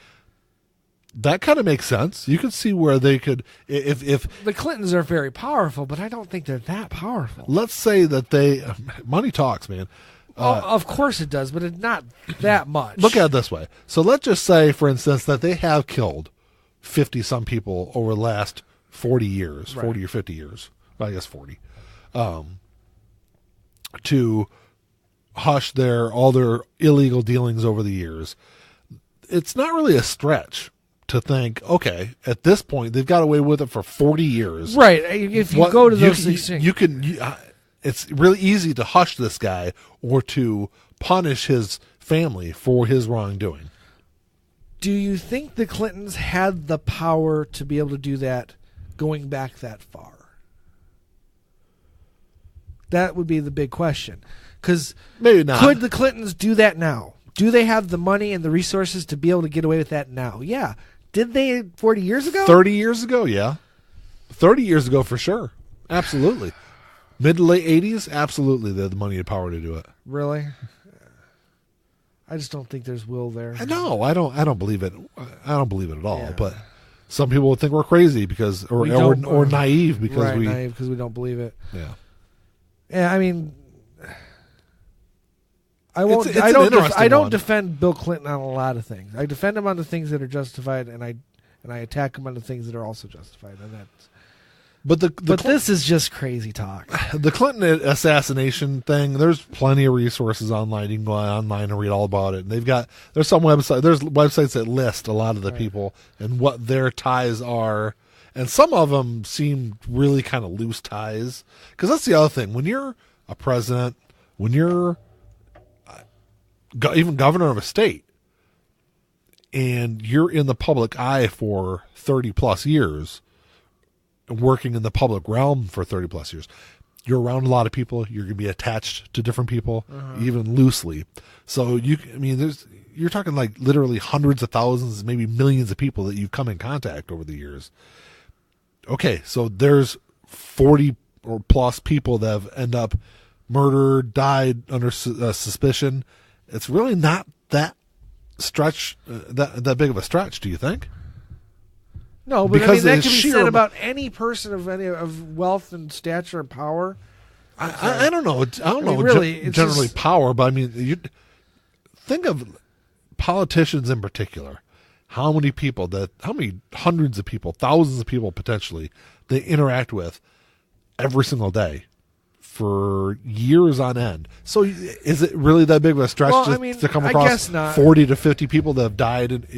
A: that kind of makes sense. You can see where they could if
B: the Clintons are very powerful, but I don't think they're that powerful.
A: Let's say that money talks, man.
B: Of course it does, but it's not that much.
A: Look at it this way. So let's just say, for instance, that they have killed 50-some people over the last 40 years, right. 40 or 50 years. Well, I guess 40. To hush all their illegal dealings over the years. It's not really a stretch to think, okay, at this point, they've got away with it for 40 years.
B: Right. If you go to those things.
A: It's really easy to hush this guy or to punish his family for his wrongdoing.
B: Do you think the Clintons had the power to be able to do that going back that far? That would be the big question. Because
A: maybe not.
B: Could the Clintons do that now? Do they have the money and the resources to be able to get away with that now? Yeah. Did they 40 years ago?
A: 30 years ago, yeah. 30 years ago for sure. Absolutely. Mid to late 80s, absolutely they had the money and power to do it.
B: Really? I just don't think there's will there.
A: No, I don't believe it. I don't believe it at all. Yeah. But some people would think we're crazy because or naive because
B: naive because we don't believe it.
A: Yeah.
B: Yeah, I mean, I don't defend Bill Clinton on a lot of things. I defend him on the things that are justified, and I attack him on the things that are also justified, and that's. But this is just crazy talk.
A: The Clinton assassination thing. There's plenty of resources online. You can go online and read all about it. And there's websites that list a lot of the people and what their ties are, and some of them seem really kind of loose ties. Because that's the other thing. When you're a president, when you're even governor of a state, and you're in the public eye for 30 plus years. Working in the public realm for 30 plus years, you're around a lot of people. You're going to be attached to different people, even loosely. So you're talking like literally hundreds of thousands, maybe millions of people that you've come in contact over the years. Okay, so there's 40 or plus people that have end up murdered, died under suspicion. It's really not that stretch, that big of a stretch. Do you think?
B: No, but because that can be said about any person of wealth and stature and power.
A: I don't know. I don't know. Really, generally power, but I mean, you think of politicians in particular. How many hundreds of people, thousands of people potentially, they interact with every single day for years on end. So, is it really that big of a stretch to come across 40 to 50 people that have died?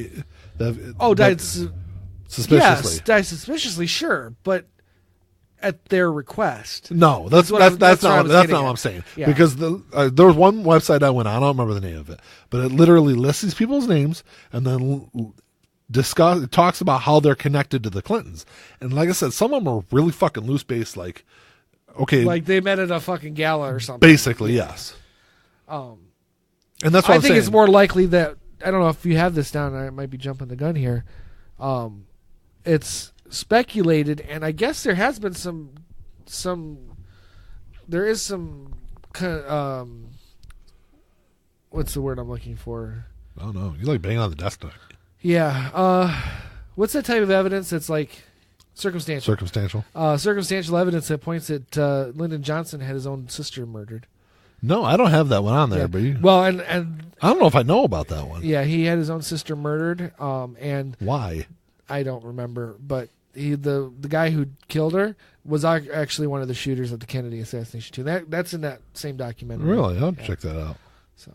B: Died.
A: Suspiciously.
B: Yes, die suspiciously, sure, but at their request.
A: No, that's not what I'm saying. Yeah. Because there was one website I went on, I don't remember the name of it, but it literally lists these people's names and then talks about how they're connected to the Clintons. And like I said, some of them are really fucking loose based, like, okay.
B: Like they met at a fucking gala or something.
A: Basically, yes. And that's what I think
B: it's more likely that, I don't know if you have this down, I might be jumping the gun here. It's speculated, and I guess there has been some what's the word I'm looking for?
A: I don't know. You like banging on the desk.
B: Yeah. What's that type of evidence that's like circumstantial? Circumstantial evidence that points that Lyndon Johnson had his own sister murdered.
A: No, I don't have that one on there, but
B: and
A: I don't know if I know about that one.
B: Yeah, he had his own sister murdered. And
A: why?
B: I don't remember, but the guy who killed her was actually one of the shooters at the Kennedy assassination too. That's in that same documentary.
A: Really? I'll check that out.
B: So,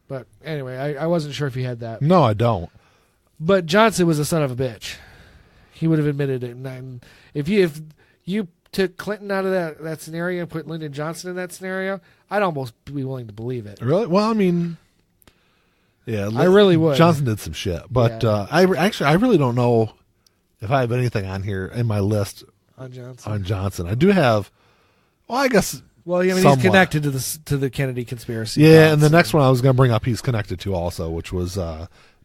B: but anyway, I wasn't sure if he had that.
A: No, I don't.
B: But Johnson was a son of a bitch. He would have admitted it. And if you took Clinton out of that scenario and put Lyndon Johnson in that scenario, I'd almost be willing to believe it.
A: Really? Well, I mean, yeah,
B: I really would.
A: Johnson did some shit, but I really don't know if I have anything on here in my list
B: on
A: Johnson. I do have. Well, I guess.
B: Well, I mean, he's connected to the Kennedy conspiracy.
A: Yeah, and the next one I was going to bring up, he's connected to also, which was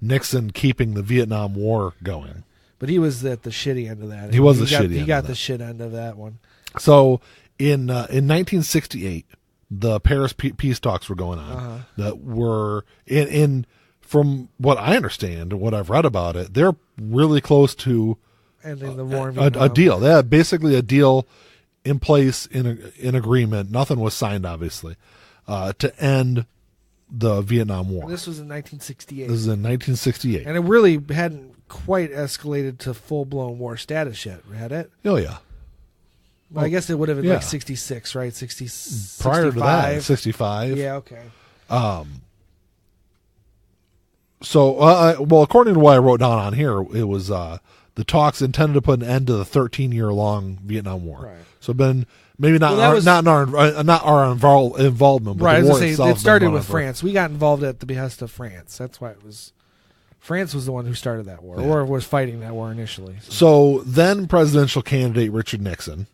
A: Nixon keeping the Vietnam War going.
B: But he was at the shitty end of that.
A: He was the shitty end.
B: He got the shit end of that one.
A: So in 1968, the Paris peace talks were going on that were in from what I understand and what I've read about it, they're really close to
B: ending the war.
A: A deal. They had basically a deal in place in agreement. Nothing was signed, obviously, to end the Vietnam War.
B: And this was in 1968.
A: This is in 1968.
B: And it really hadn't quite escalated to full-blown war status yet, had it?
A: Oh, yeah.
B: Well, I guess it would have been like 66, right? 60,
A: prior
B: 65.
A: to that, 65.
B: Yeah, okay.
A: So, well, according to what I wrote down on here, it was the talks intended to put an end to the 13-year-long Vietnam War.
B: Right.
A: So, been maybe not our involvement, but
B: right.
A: the war itself.
B: It started with France. We got involved at the behest of France. That's why it was. France was the one who started that war, or was fighting that war initially.
A: So then, presidential candidate Richard Nixon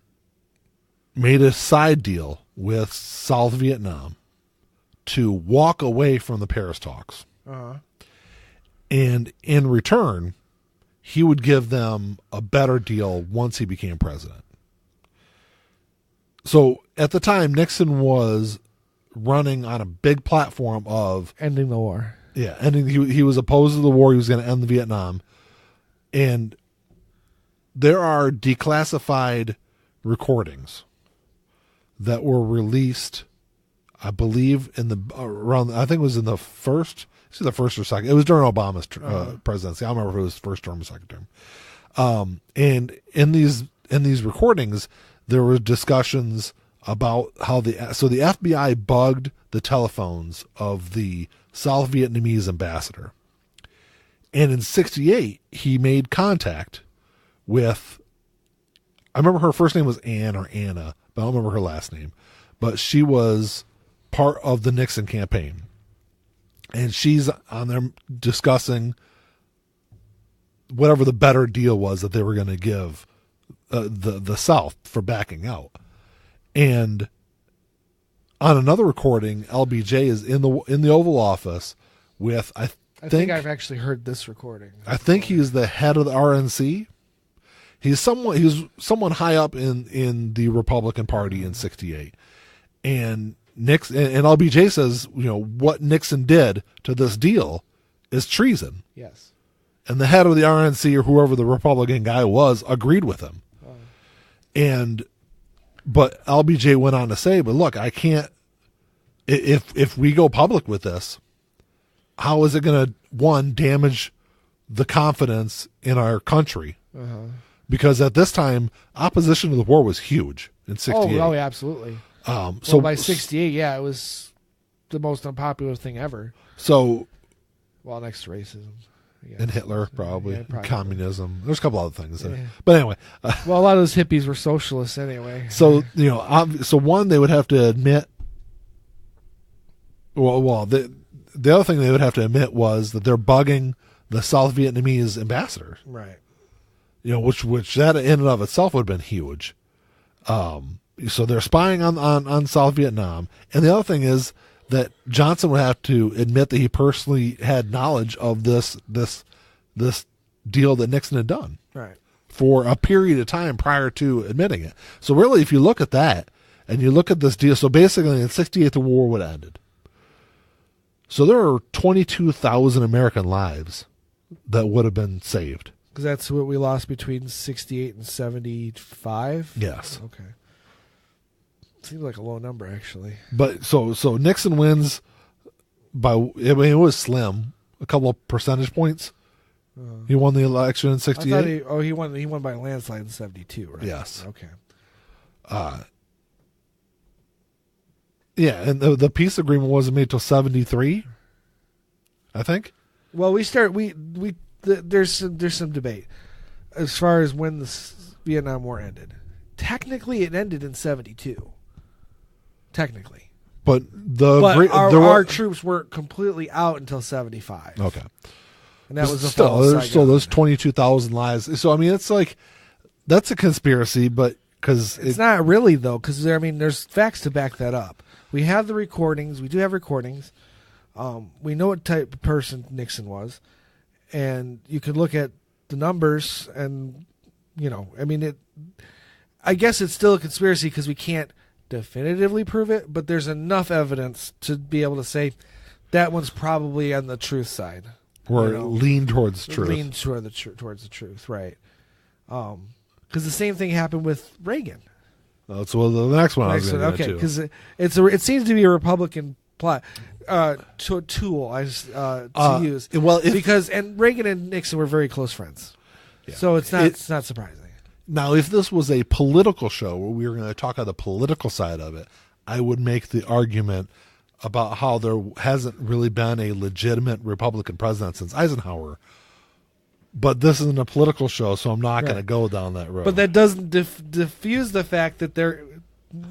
A: made a side deal with South Vietnam to walk away from the Paris talks. And in return, he would give them a better deal once he became president. So at the time, Nixon was running on a big platform of
B: ending the war.
A: Yeah, he was opposed to the war. He was going to end the Vietnam. And there are declassified recordings that were released, I believe, I think it was in the first or second. It was during Obama's presidency. I don't remember if it was first term or second term. And in these recordings, there were discussions about how the FBI bugged the telephones of the South Vietnamese ambassador. And in 68, he made contact with, I remember her first name was Ann or Anna, but I don't remember her last name. But she was part of the Nixon campaign. And she's on there discussing whatever the better deal was that they were going to give the South for backing out. And on another recording, LBJ is in the Oval Office with I think
B: I've actually heard this recording.
A: I think he's the head of the RNC. He's someone high up in the Republican Party in 68. And Nixon and LBJ says, what Nixon did to this deal is treason.
B: Yes.
A: And the head of the RNC or whoever the Republican guy was agreed with him. But LBJ went on to say, but look, I can't, if we go public with this, how is it going to, one, damage the confidence in our country? Because at this time, opposition to the war was huge in 68.
B: Oh, absolutely.
A: So
B: by 68, it was the most unpopular thing ever.
A: So,
B: well, next to racism.
A: And Hitler, probably. Communism. There's a couple other things.
B: Yeah.
A: But anyway.
B: Well, a lot of those hippies were socialists anyway.
A: So, so one, they would have to admit, the other thing they would have to admit was that they're bugging the South Vietnamese ambassador.
B: Right.
A: Which that in and of itself would have been huge. So they're spying on South Vietnam. And the other thing is that Johnson would have to admit that he personally had knowledge of this deal that Nixon had done.
B: Right.
A: For a period of time prior to admitting it. So really, if you look at that and you look at this deal, so basically in 68 the war would have ended. So there are 22,000 American lives that would have been saved.
B: Because that's what we lost between 68 and 75?
A: Yes.
B: Okay. Seems like a low number, actually.
A: But so Nixon wins by, it was slim, a couple of percentage points. He won the election in 68.
B: He won by a landslide in 72, right?
A: Yes.
B: Okay.
A: Yeah, and the peace agreement wasn't made till 73, I think.
B: Well, there's some debate as far as when the Vietnam War ended. Technically, it ended in 72. Technically.
A: But
B: our troops weren't completely out until 75.
A: Okay.
B: And that was
A: there's 22,000 lives. So I mean, it's like that's a conspiracy, but because
B: it's not really though, because there's facts to back that up. We have the recordings. We do have recordings. We know what type of person Nixon was, And you could look at the numbers and, I mean, I guess it's still a conspiracy because we can't definitively prove it, but there's enough evidence to be able to say that one's probably on the truth side.
A: Or lean towards truth.
B: Lean towards the truth, right. Because the same thing happened with Reagan.
A: That's the next one I was going to
B: okay, because it seems to be a Republican plot tool to use.
A: Well,
B: and Reagan and Nixon were very close friends, so it's not surprising.
A: Now, if this was a political show where we were going to talk about the political side of it, I would make the argument about how there hasn't really been a legitimate Republican president since Eisenhower. But this isn't a political show, so I'm not going to go down that road.
B: But that doesn't diffuse the fact that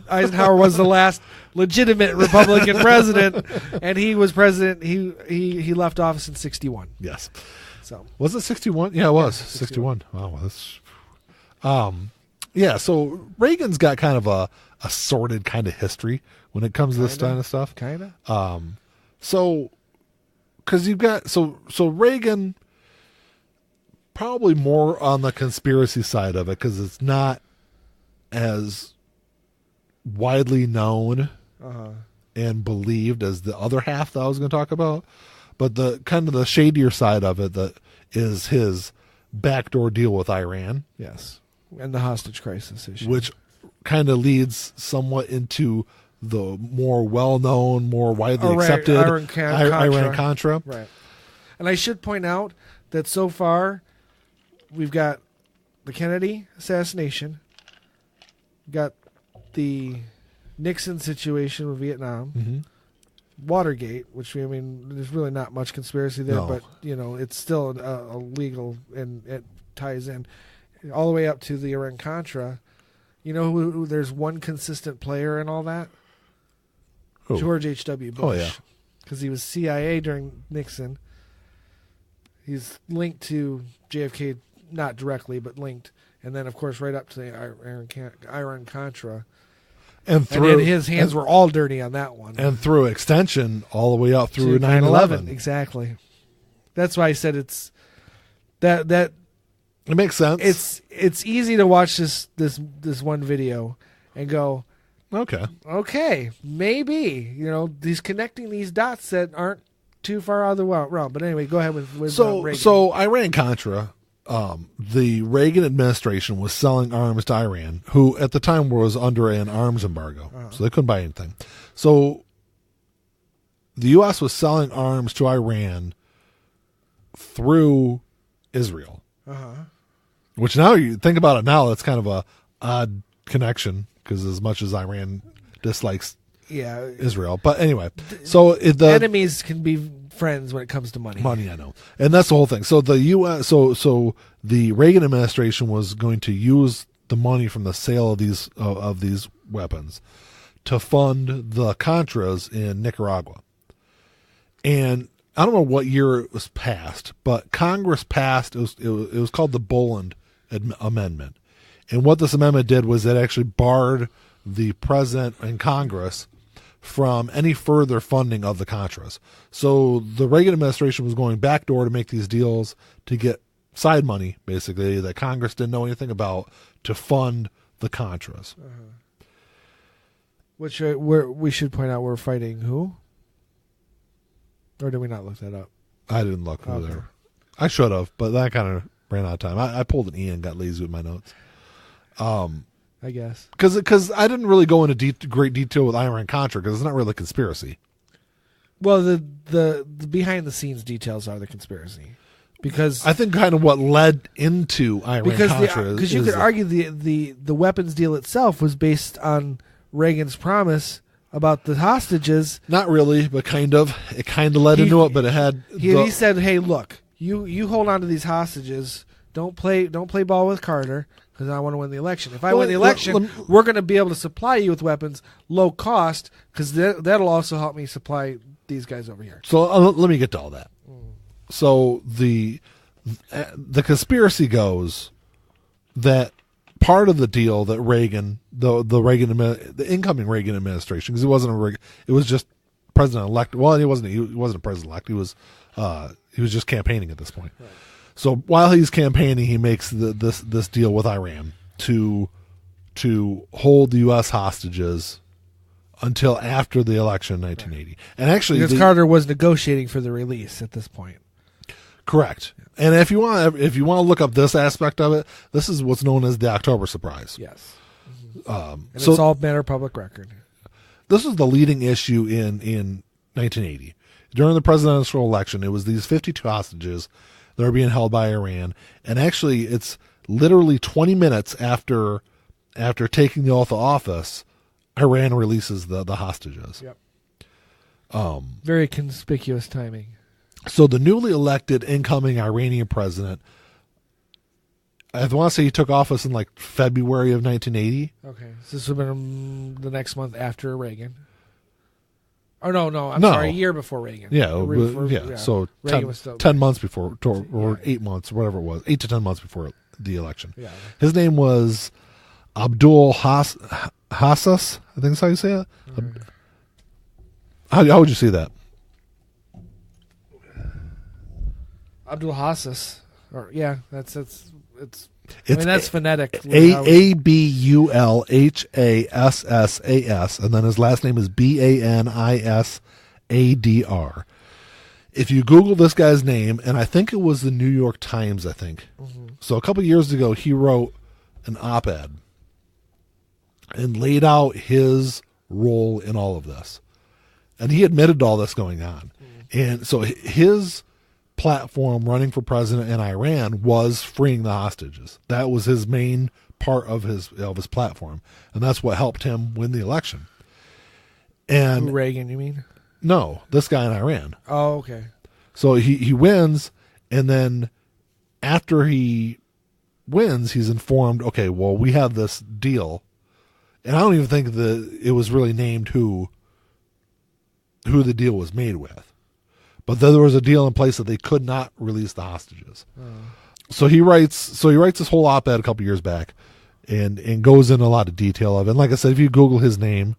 B: Eisenhower was the last legitimate Republican president, and he was president. He left office in 1961.
A: Yes.
B: So
A: was it 1961? Yeah, it was 61. Wow, that's. So Reagan's got kind of a sordid kind of history when it comes to this kind of stuff.
B: Kind of.
A: So, because you've got so Reagan. Probably more on the conspiracy side of it because it's not as widely known and believed as the other half that I was going to talk about. But the kind of the shadier side of it that is his backdoor deal with Iran.
B: Yes. And the hostage crisis issue.
A: Which kind of leads somewhat into the more well-known, more widely accepted Iran-Contra.
B: Right. And I should point out that so far we've got the Kennedy assassination, got the Nixon situation with Vietnam, Watergate, which there's really not much conspiracy there, but it's still a legal and it ties in all the way up to the Iran-Contra. You know who there's one consistent player in all that?
A: Who?
B: George H.W. Bush.
A: Oh yeah,
B: because he was CIA during Nixon. He's linked to JFK. Not directly, but linked, and then of course right up to the Iran-Contra, and his hands were all dirty on that one,
A: and through extension all the way up through 9/11.
B: Exactly. That's why I said it's that
A: it makes sense.
B: It's easy to watch this one video and go, okay, maybe these connecting these dots that aren't too far out of the realm. But anyway, go ahead with Reagan.
A: So Iran-Contra. The Reagan administration was selling arms to Iran, who at the time was under an arms embargo, so they couldn't buy anything. So the U.S. was selling arms to Iran through Israel, which now you think about it now, that's kind of a odd connection because as much as Iran dislikes Israel, but anyway, so the
B: enemies can be friends when it comes to money.
A: I know, and that's the whole thing. So the U.S. So the Reagan administration was going to use the money from the sale of these weapons to fund the Contras in Nicaragua. And I don't know what year it was passed, but Congress passed. It was called the Boland Amendment, and what this amendment did was it actually barred the president and Congress from any further funding of the Contras. So the Reagan administration was going backdoor to make these deals to get side money, basically, that Congress didn't know anything about, to fund the Contras.
B: Which we should point out we're fighting who? Or did we not look that up?
A: I didn't look there. I should have, but that kind of ran out of time. I pulled an E and got lazy with my notes.
B: I guess
A: because I didn't really go into great detail with Iran-Contra because it's not really a conspiracy.
B: Well, the behind the scenes details are the conspiracy, because
A: I think kind of what led into Iran-Contra
B: because you could argue the weapons deal itself was based on Reagan's promise about the hostages.
A: Not really, but kind of. It kind of led into it, but it had.
B: He said, "Hey, look, you hold on to these hostages. Don't play ball with Carter." Because I want to win the election. If I win the election, we're going to be able to supply you with weapons low cost, because that'll also help me supply these guys over here.
A: So let me get to all that. So the conspiracy goes that part of the deal that Reagan, the incoming Reagan administration, because it wasn't it was just president-elect. Well, he wasn't a president-elect. He was just campaigning at this point. Right. So while he's campaigning, he makes this deal with Iran to hold the U.S. hostages until after the election in 1980. Right. And actually,
B: because Carter was negotiating for the release at this point.
A: Correct. And if you want to look up this aspect of it, this is what's known as the October surprise.
B: Yes. And it's all matter of public record.
A: This was the leading issue in 1980. During the presidential election, it was these 52 hostages that are being held by Iran. And actually, it's literally 20 minutes after taking the oath of office, Iran releases the hostages.
B: Yep. Very conspicuous timing.
A: So the newly elected incoming Iranian president, I want to say he took office in like February of 1980.
B: Okay. So this would have been the next month after Reagan. Oh, no. I'm sorry, a year before Reagan.
A: Yeah. So 10 months before, or 8 months, whatever it was, 8 to 10 months before the election. Yeah. His name was Abdul Hassas, I think that's how you say it. Mm-hmm. How would you say that?
B: Abdul Hassas, that's phonetic.
A: Abulhassas, and then his last name is Banisadr. If you Google this guy's name, and I think it was the New York Times,
B: Mm-hmm.
A: So a couple of years ago, he wrote an op-ed and laid out his role in all of this, and he admitted to all this going on, and so his platform running for president in Iran was freeing the hostages. That was his main part of his platform, and that's what helped him win the election. And
B: Reagan, you mean?
A: No, this guy in Iran.
B: Oh, okay.
A: So he wins, and then after he wins, he's informed, okay, well, we have this deal, and I don't even think that it was really named who the deal was made with. But there was a deal in place that they could not release the hostages. Oh. So he writes this whole op-ed a couple years back, and goes into a lot of detail of it. And like I said, if you Google his name,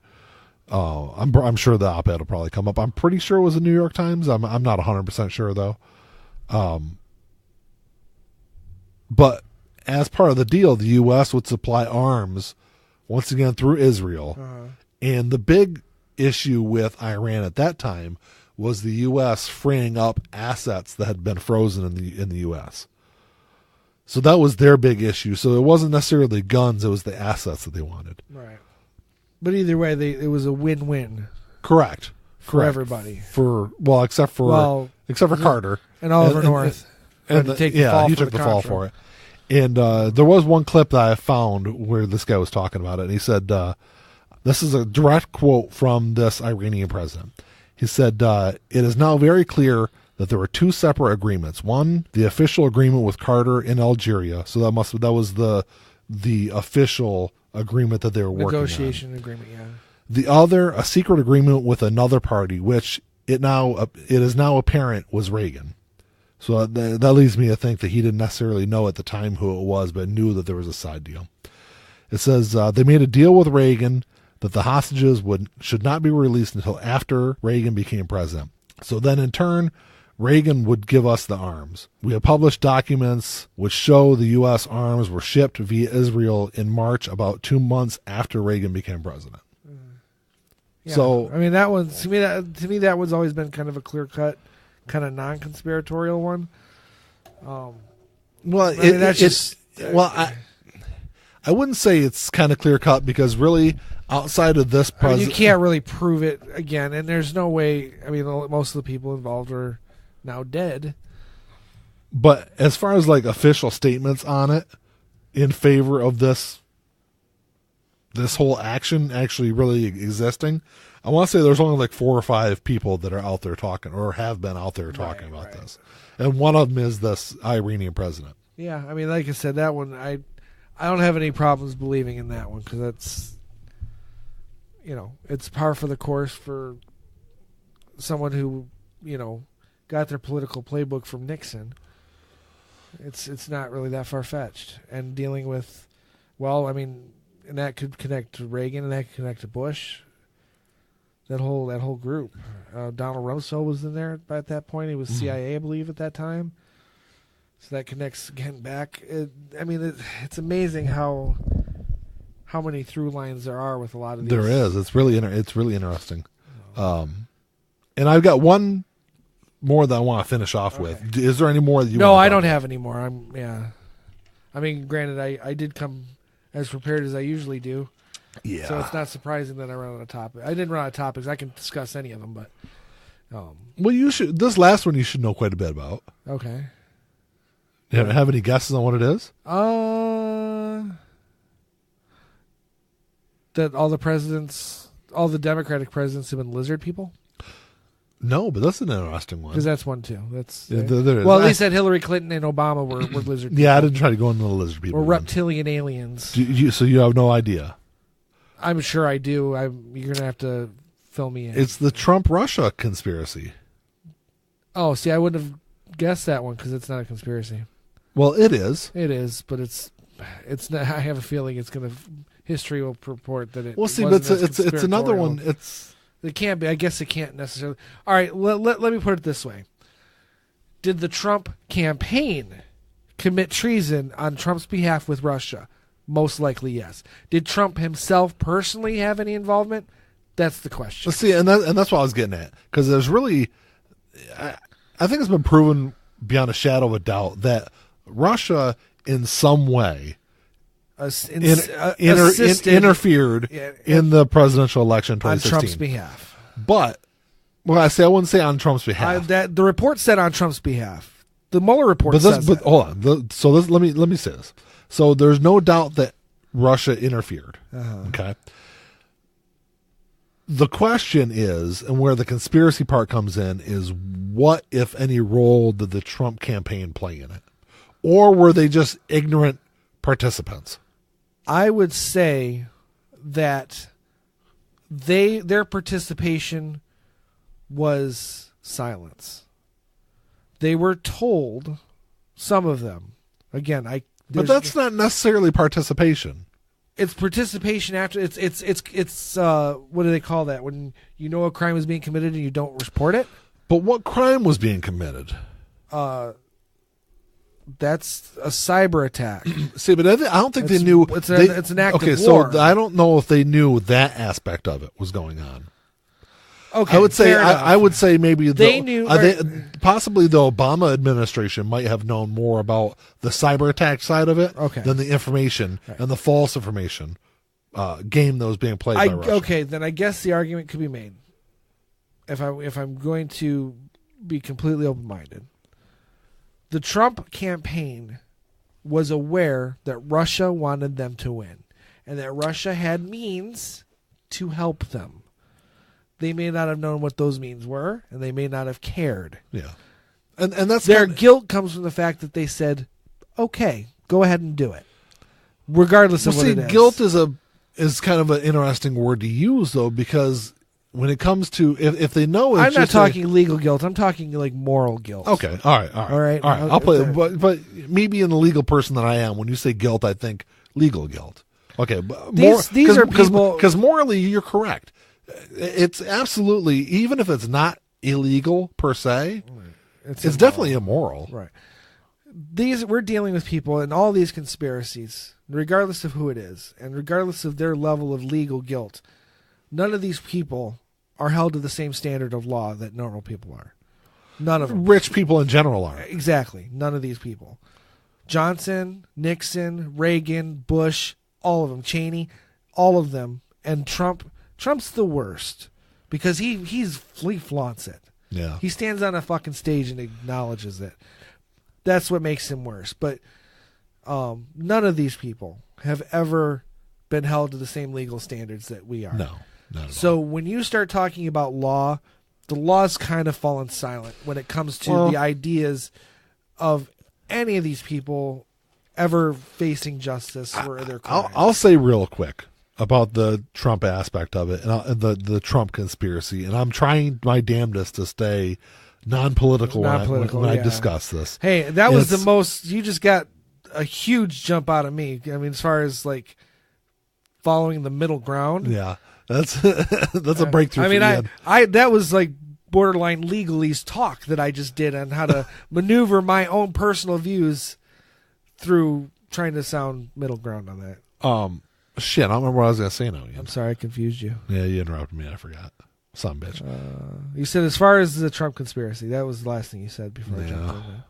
A: I'm sure the op-ed will probably come up. I'm pretty sure it was the New York Times. I'm not 100% sure though. But as part of the deal, the U.S. would supply arms once again through Israel, and the big issue with Iran at that time was the U.S. freeing up assets that had been frozen in the U.S. So that was their big issue. So it wasn't necessarily guns; it was the assets that they wanted.
B: Right. But either way, it was a win-win.
A: Correct.
B: For everybody.
A: Except for Carter
B: and Oliver North.
A: He took the fall for it. And there was one clip that I found where this guy was talking about it, and he said, "This is a direct quote from this Iranian president." He said, "It is now very clear that there were two separate agreements. One, the official agreement with Carter in Algeria. So that was the official agreement that they were working on.
B: Negotiation agreement, yeah.
A: The other, a secret agreement with another party, which it is now apparent was Reagan. So that leads me to think that he didn't necessarily know at the time who it was, but knew that there was a side deal. It says they made a deal with Reagan that the hostages should not be released until after Reagan became president. So then in turn, Reagan would give us the arms. We have published documents which show the U.S. arms were shipped via Israel in March, about 2 months after Reagan became president."
B: Yeah. So I mean, that one to me that one's always been kind of a clear cut, kind of non-conspiratorial one.
A: I wouldn't say it's kind of clear cut, because really, outside of this president,
B: you can't really prove it again, and there's no way. I mean, most of the people involved are now dead.
A: But as far as like official statements on it in favor of this whole action actually really existing, I want to say there's only like 4 or 5 people that are out there talking, or have been out there talking about this, and one of them is this Iranian president.
B: Yeah, I mean, like I said, that one I don't have any problems believing in that one, because that's, it's par for the course for someone who, got their political playbook from Nixon. It's not really that far-fetched. And dealing with, and that could connect to Reagan, and that could connect to Bush. That whole group. Donald Rumsfeld was in there at that point. He was CIA, I believe, at that time. So that connects again back. It's amazing how many through lines there are with a lot of these.
A: There is. It's really interesting. And I've got one more that I want to finish off with. Is there any more that you?
B: No, I don't have any more. Granted, I did come as prepared as I usually do.
A: Yeah.
B: So it's not surprising that I ran out of topics. I didn't run out of topics. I can discuss any of them, but.
A: Well, you should. This last one you should know quite a bit about.
B: Okay.
A: You have any guesses on what it is?
B: That all the Democratic presidents have been lizard people?
A: No, but that's an interesting one.
B: Because that's one too. That's
A: there is.
B: Well, at least that Hillary Clinton and Obama were lizard people.
A: Yeah, I didn't try to go into the lizard people.
B: Or reptilian aliens.
A: So you have no idea?
B: I'm sure I do. You're going to have to fill me in.
A: It's the Trump-Russia conspiracy.
B: Oh, see, I wouldn't have guessed that one because it's not a conspiracy.
A: Well, it is.
B: It is, but it's not. I have a feeling it's going to. History will purport that it.
A: Well, see, but it's another one.
B: It can't be. I guess it can't necessarily. All right, let me put it this way. Did the Trump campaign commit treason on Trump's behalf with Russia? Most likely, yes. Did Trump himself personally have any involvement? That's the question.
A: See, and that's what I was getting at. Because there's really, I think it's been proven beyond a shadow of a doubt that Russia, in some way, interfered in the presidential election 2016.
B: On Trump's behalf.
A: But, I wouldn't say on Trump's behalf.
B: The report said on Trump's behalf. The Mueller report says that.
A: Hold on. Let me say this. So there's no doubt that Russia interfered. Okay. The question is, and where the conspiracy part comes in, is what, if any, role did the Trump campaign play in it? Or were they just ignorant participants?
B: I would say that their participation was silence. They were told, some of them, again,
A: but that's not necessarily participation.
B: It's participation after it's what do they call that when you know a crime is being committed and you don't report it?
A: But what crime was being committed?
B: That's a cyber attack.
A: See, but I don't think they knew.
B: It's an act of war.
A: So I don't know if they knew that aspect of it was going on.
B: Okay,
A: I would say maybe
B: they knew.
A: Possibly the Obama administration might have known more about the cyber attack side of it than the information and the false information game that was being played by Russia.
B: Okay, then I guess the argument could be made. If I'm going to be completely open-minded, the Trump campaign was aware that Russia wanted them to win, and that Russia had means to help them. They may not have known what those means were, and they may not have cared.
A: Yeah, and that's
B: their guilt comes from the fact that they said, "Okay, go ahead and do it," regardless of what it is.
A: Guilt is kind of an interesting word to use, though, because when it comes to if they know,
B: I'm not talking legal guilt. I'm talking like moral guilt.
A: Okay, all right. I'll play it. But me being the legal person that I am, when you say guilt, I think legal guilt. Okay,
B: these are people
A: because morally you're correct. It's absolutely, even if it's not illegal per se, it's definitely immoral.
B: Right. We're dealing with people in all these conspiracies, regardless of who it is, and regardless of their level of legal guilt. None of these people are held to the same standard of law that normal people are. None of them.
A: Rich people in general are.
B: Exactly. None of these people. Johnson, Nixon, Reagan, Bush, all of them, Cheney, all of them, and Trump. Trump's the worst because he flaunts it.
A: Yeah.
B: He stands on a fucking stage and acknowledges it. That's what makes him worse. But none of these people have ever been held to the same legal standards that we are.
A: No, not at all.
B: So when you start talking about law, the law's kind of fallen silent when it comes to the ideas of any of these people ever facing justice for their crimes.
A: I'll say real quick about the Trump aspect of it and the Trump conspiracy, and I'm trying my damnedest to stay non-political when I discuss this.
B: Hey, that was the most. You just got a huge jump out of me. I mean, as far as like following the middle ground.
A: Yeah. That's a breakthrough.
B: I mean, I that was like borderline legalese talk that I just did on how to maneuver my own personal views through trying to sound middle ground on that.
A: Shit, I don't remember what I was gonna say now. Again.
B: I'm sorry, I confused you.
A: Yeah, you interrupted me. I forgot. Son of a bitch.
B: You said as far as the Trump conspiracy, that was the last thing you said before I jumped in.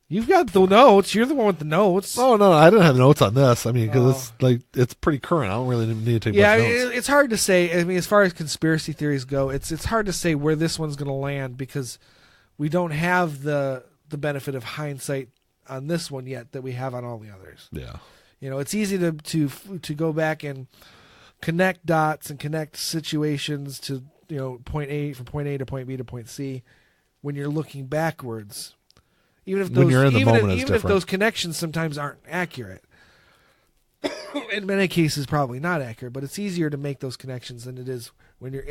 B: You've got the notes. You're the one with the notes.
A: Oh, no, I didn't have notes on this. I mean, because it's pretty current. I don't really need to take much notes.
B: It's hard to say. I mean, as far as conspiracy theories go, it's hard to say where this one's going to land because we don't have the benefit of hindsight on this one yet that we have on all the others.
A: Yeah.
B: You know, it's easy to go back and connect dots and connect situations to, you know, point A to point B to point C when you're looking backwards. Even if those connections sometimes aren't accurate. In many cases, probably not accurate, but it's easier to make those connections than it is when you're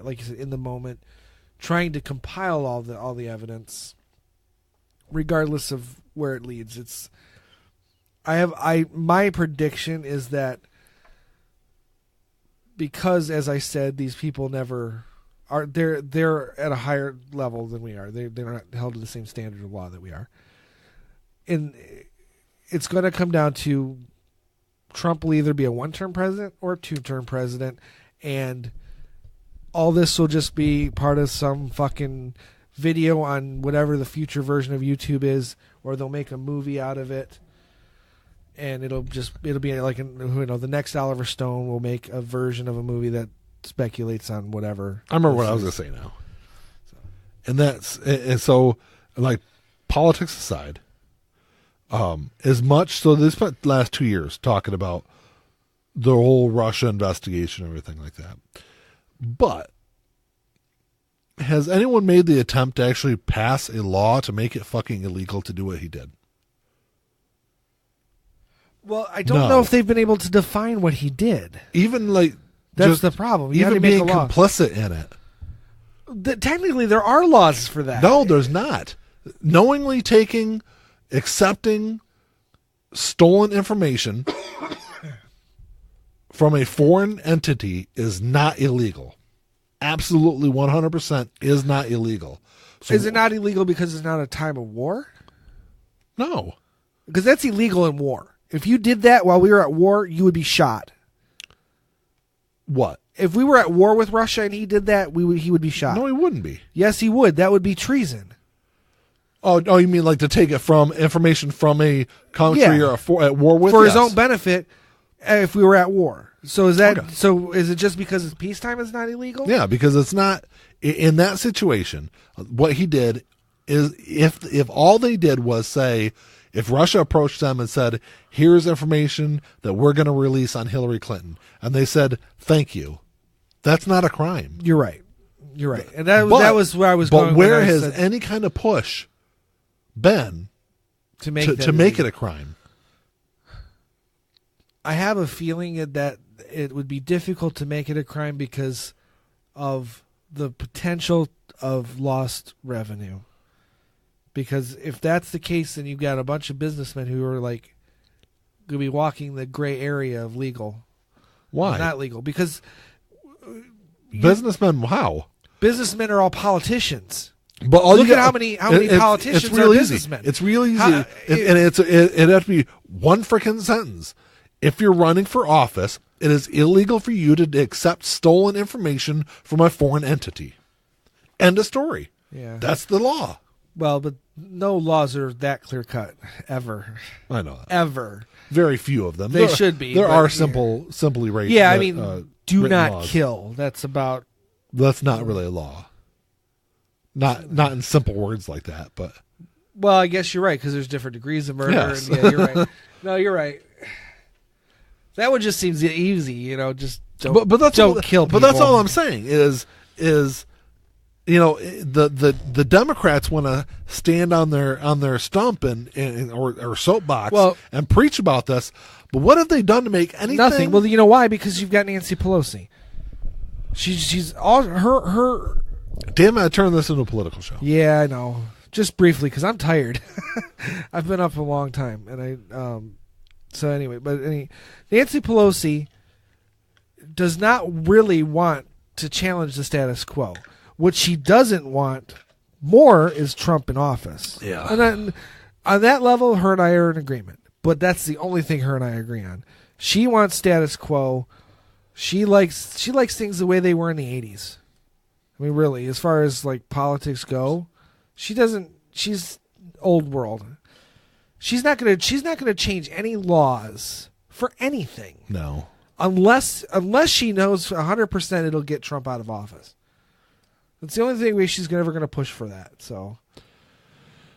B: like you said, in the moment, trying to compile all the evidence, regardless of where it leads. My prediction is that because, as I said, these people never are they're at a higher level than we are. They're not held to the same standard of law that we are. And it's going to come down to Trump will either be a one-term president or a two-term president, and all this will just be part of some fucking video on whatever the future version of YouTube is, or they'll make a movie out of it. And it'll be like, the next Oliver Stone will make a version of a movie that speculates on whatever.
A: I remember what I was going to say now. And so, like, politics aside, as much, so they spent the last 2 years talking about the whole Russia investigation and everything like that. But has anyone made the attempt to actually pass a law to make it fucking illegal to do what he did?
B: Well, I don't know if they've been able to define what he did.
A: Even like
B: that's the problem. You
A: even being complicit in it.
B: Technically, there are laws for that.
A: No, there's not. Knowingly accepting stolen information from a foreign entity is not illegal. Absolutely, 100% is not illegal. So,
B: is it not illegal because it's not a time of war?
A: No.
B: Because that's illegal in war. If you did that while we were at war, you would be shot.
A: What?
B: If we were at war with Russia and he did that, he would be shot.
A: No, he wouldn't be.
B: Yes, he would. That would be treason.
A: Oh, you mean like to take it from information from a country or at war with?
B: For his own benefit, if we were at war. So is that okay. So is it just because it's peacetime it's not illegal?
A: Yeah, because it's not in that situation. What he did is if all they did was say, if Russia approached them and said, here's information that we're going to release on Hillary Clinton, and they said, thank you, that's not a crime.
B: You're right. And that was where I was going.
A: But where has any kind of push been to make it a crime?
B: I have a feeling that it would be difficult to make it a crime because of the potential of lost revenue. Because if that's the case, then you've got a bunch of businessmen who are like going to be walking the gray area of legal.
A: Why?
B: Not legal. Because
A: businessmen, how?
B: Businessmen are all politicians.
A: But
B: look at how many politicians are businessmen.
A: It's real easy. And it has to be one freaking sentence. If you're running for office, it is illegal for you to accept stolen information from a foreign entity. End of story.
B: Yeah.
A: That's the law.
B: Well, but no laws are that clear cut ever.
A: I know that.
B: Ever.
A: Very few of them.
B: They should be.
A: There are simply rated.
B: Yeah, I mean, do not laws. Kill. That's
A: not really a law. Not in simple words like that, but.
B: Well, I guess you're right because there's different degrees of murder.
A: Yes.
B: And yeah, you're right. No, you're right. That one just seems easy, just don't. But that's don't kill people.
A: But that's all I'm saying is. The Democrats want to stand on their stump or soapbox and preach about this, but what have they done to make anything?
B: Nothing. Well, you know why? Because you've got Nancy Pelosi. She's all her.
A: Damn it! I turned this into a political show.
B: Yeah, I know. Just briefly, because I'm tired. I've been up a long time, and Nancy Pelosi does not really want to challenge the status quo. What she doesn't want more is Trump in office.
A: Yeah.
B: And then, on that level, her and I are in agreement. But that's the only thing her and I agree on. She wants status quo. She likes things the way they were in the 80s. I mean, really, as far as like politics go, she doesn't. She's old world. She's not gonna change any laws for anything.
A: No.
B: Unless she knows 100% it'll get Trump out of office. That's the only thing she's ever going to push for that. So,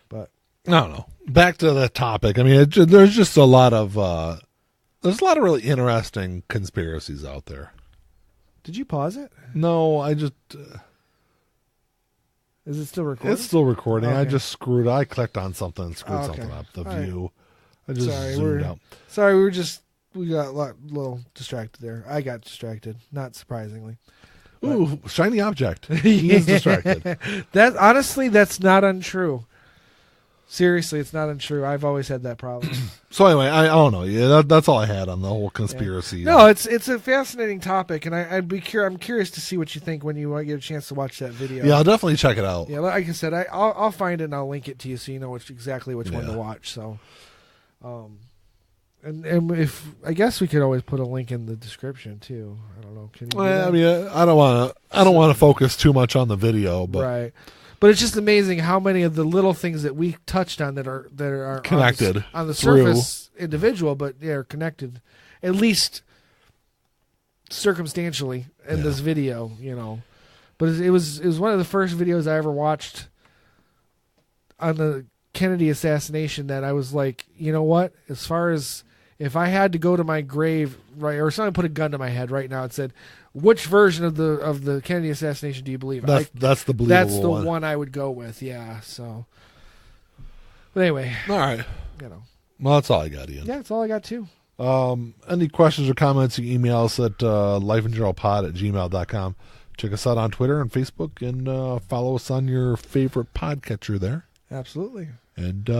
B: but
A: I don't know. Back to the topic. I mean, there's just a lot of really interesting conspiracies out there.
B: Did you pause it?
A: No, I just.
B: Is it still recording?
A: It's still recording.
B: Okay.
A: I clicked on something and screwed something up. The view.
B: Right.
A: I just zoomed out.
B: Sorry, we got a little distracted there. I got distracted, not surprisingly.
A: Ooh, shiny object. He is distracted.
B: That's not untrue. Seriously, it's not untrue. I've always had that problem.
A: So anyway, I don't know. Yeah, that's all I had on the whole conspiracy.
B: Yeah. No, it's a fascinating topic, and I'm curious to see what you think when you get a chance to watch that video.
A: Yeah, I'll definitely check it out.
B: Yeah, like I said, I'll find it and I'll link it to you so you know exactly which one to watch. So, and if I guess we could always put a link in the description too. I don't know. Can you?
A: I mean, I don't want to focus too much on the video, but
B: right. But it's just amazing how many of the little things that we touched on that are
A: connected
B: on the surface, individual, but are connected, at least circumstantially in this video, you know. But it was one of the first videos I ever watched on the Kennedy assassination that I was like, you know what? As far as if I had to go to my grave, right, or someone put a gun to my head right now and said, which version of the Kennedy assassination do you believe?
A: That's the believable
B: That's the one I would go with. Yeah. So, but anyway,
A: all right.
B: You know,
A: well, that's all I got, Ian.
B: Yeah, that's all I got too.
A: Any questions or comments? You can email us at lifeandgeneralpod@gmail.com. Check us out on Twitter and Facebook, and follow us on your favorite podcatcher there.
B: Absolutely.
A: And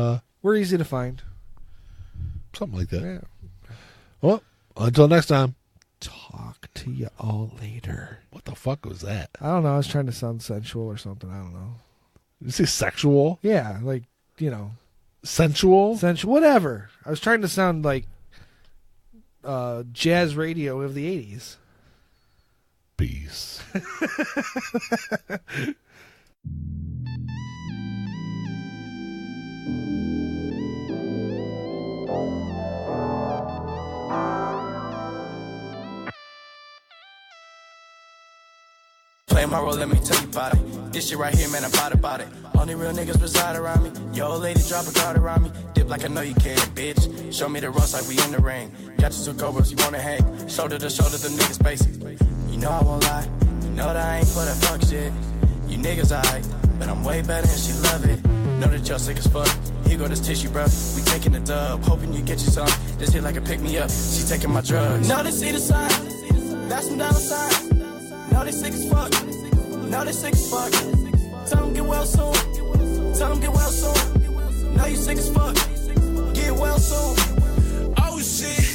B: we're easy to find.
A: Something like that.
B: Yeah.
A: Well, until next time.
B: Talk to you all later.
A: What the fuck was that?
B: I don't know. I was trying to sound sensual or something. I don't know.
A: Did you say sexual?
B: Yeah, like, you know.
A: Sensual?
B: Sensual, whatever. I was trying to sound like jazz radio of the 80s.
A: Peace.
C: Play my role, let me tell you about it. This shit right here, man, I'm about it. Only real niggas reside around me. Yo, old lady, drop a guard around me. Dip like I know you can, bitch. Show me the ropes like we in the ring. Got you two cobras, you wanna hang. Shoulder to shoulder, them niggas basic. You know I won't lie. You know that I ain't for that fuck shit. You niggas alright, but I'm way better and she love it. Know that y'all sick as fuck. Here go this tissue, bruh. We taking the dub. Hoping you get you some. This hit like a pick me up. She taking my drugs. Now they see the sign. That's some dollar sign. Now they sick as fuck. Now they sick as fuck. Tell them get well soon. Tell them get well soon. Now you sick as fuck. Get well soon. Oh shit.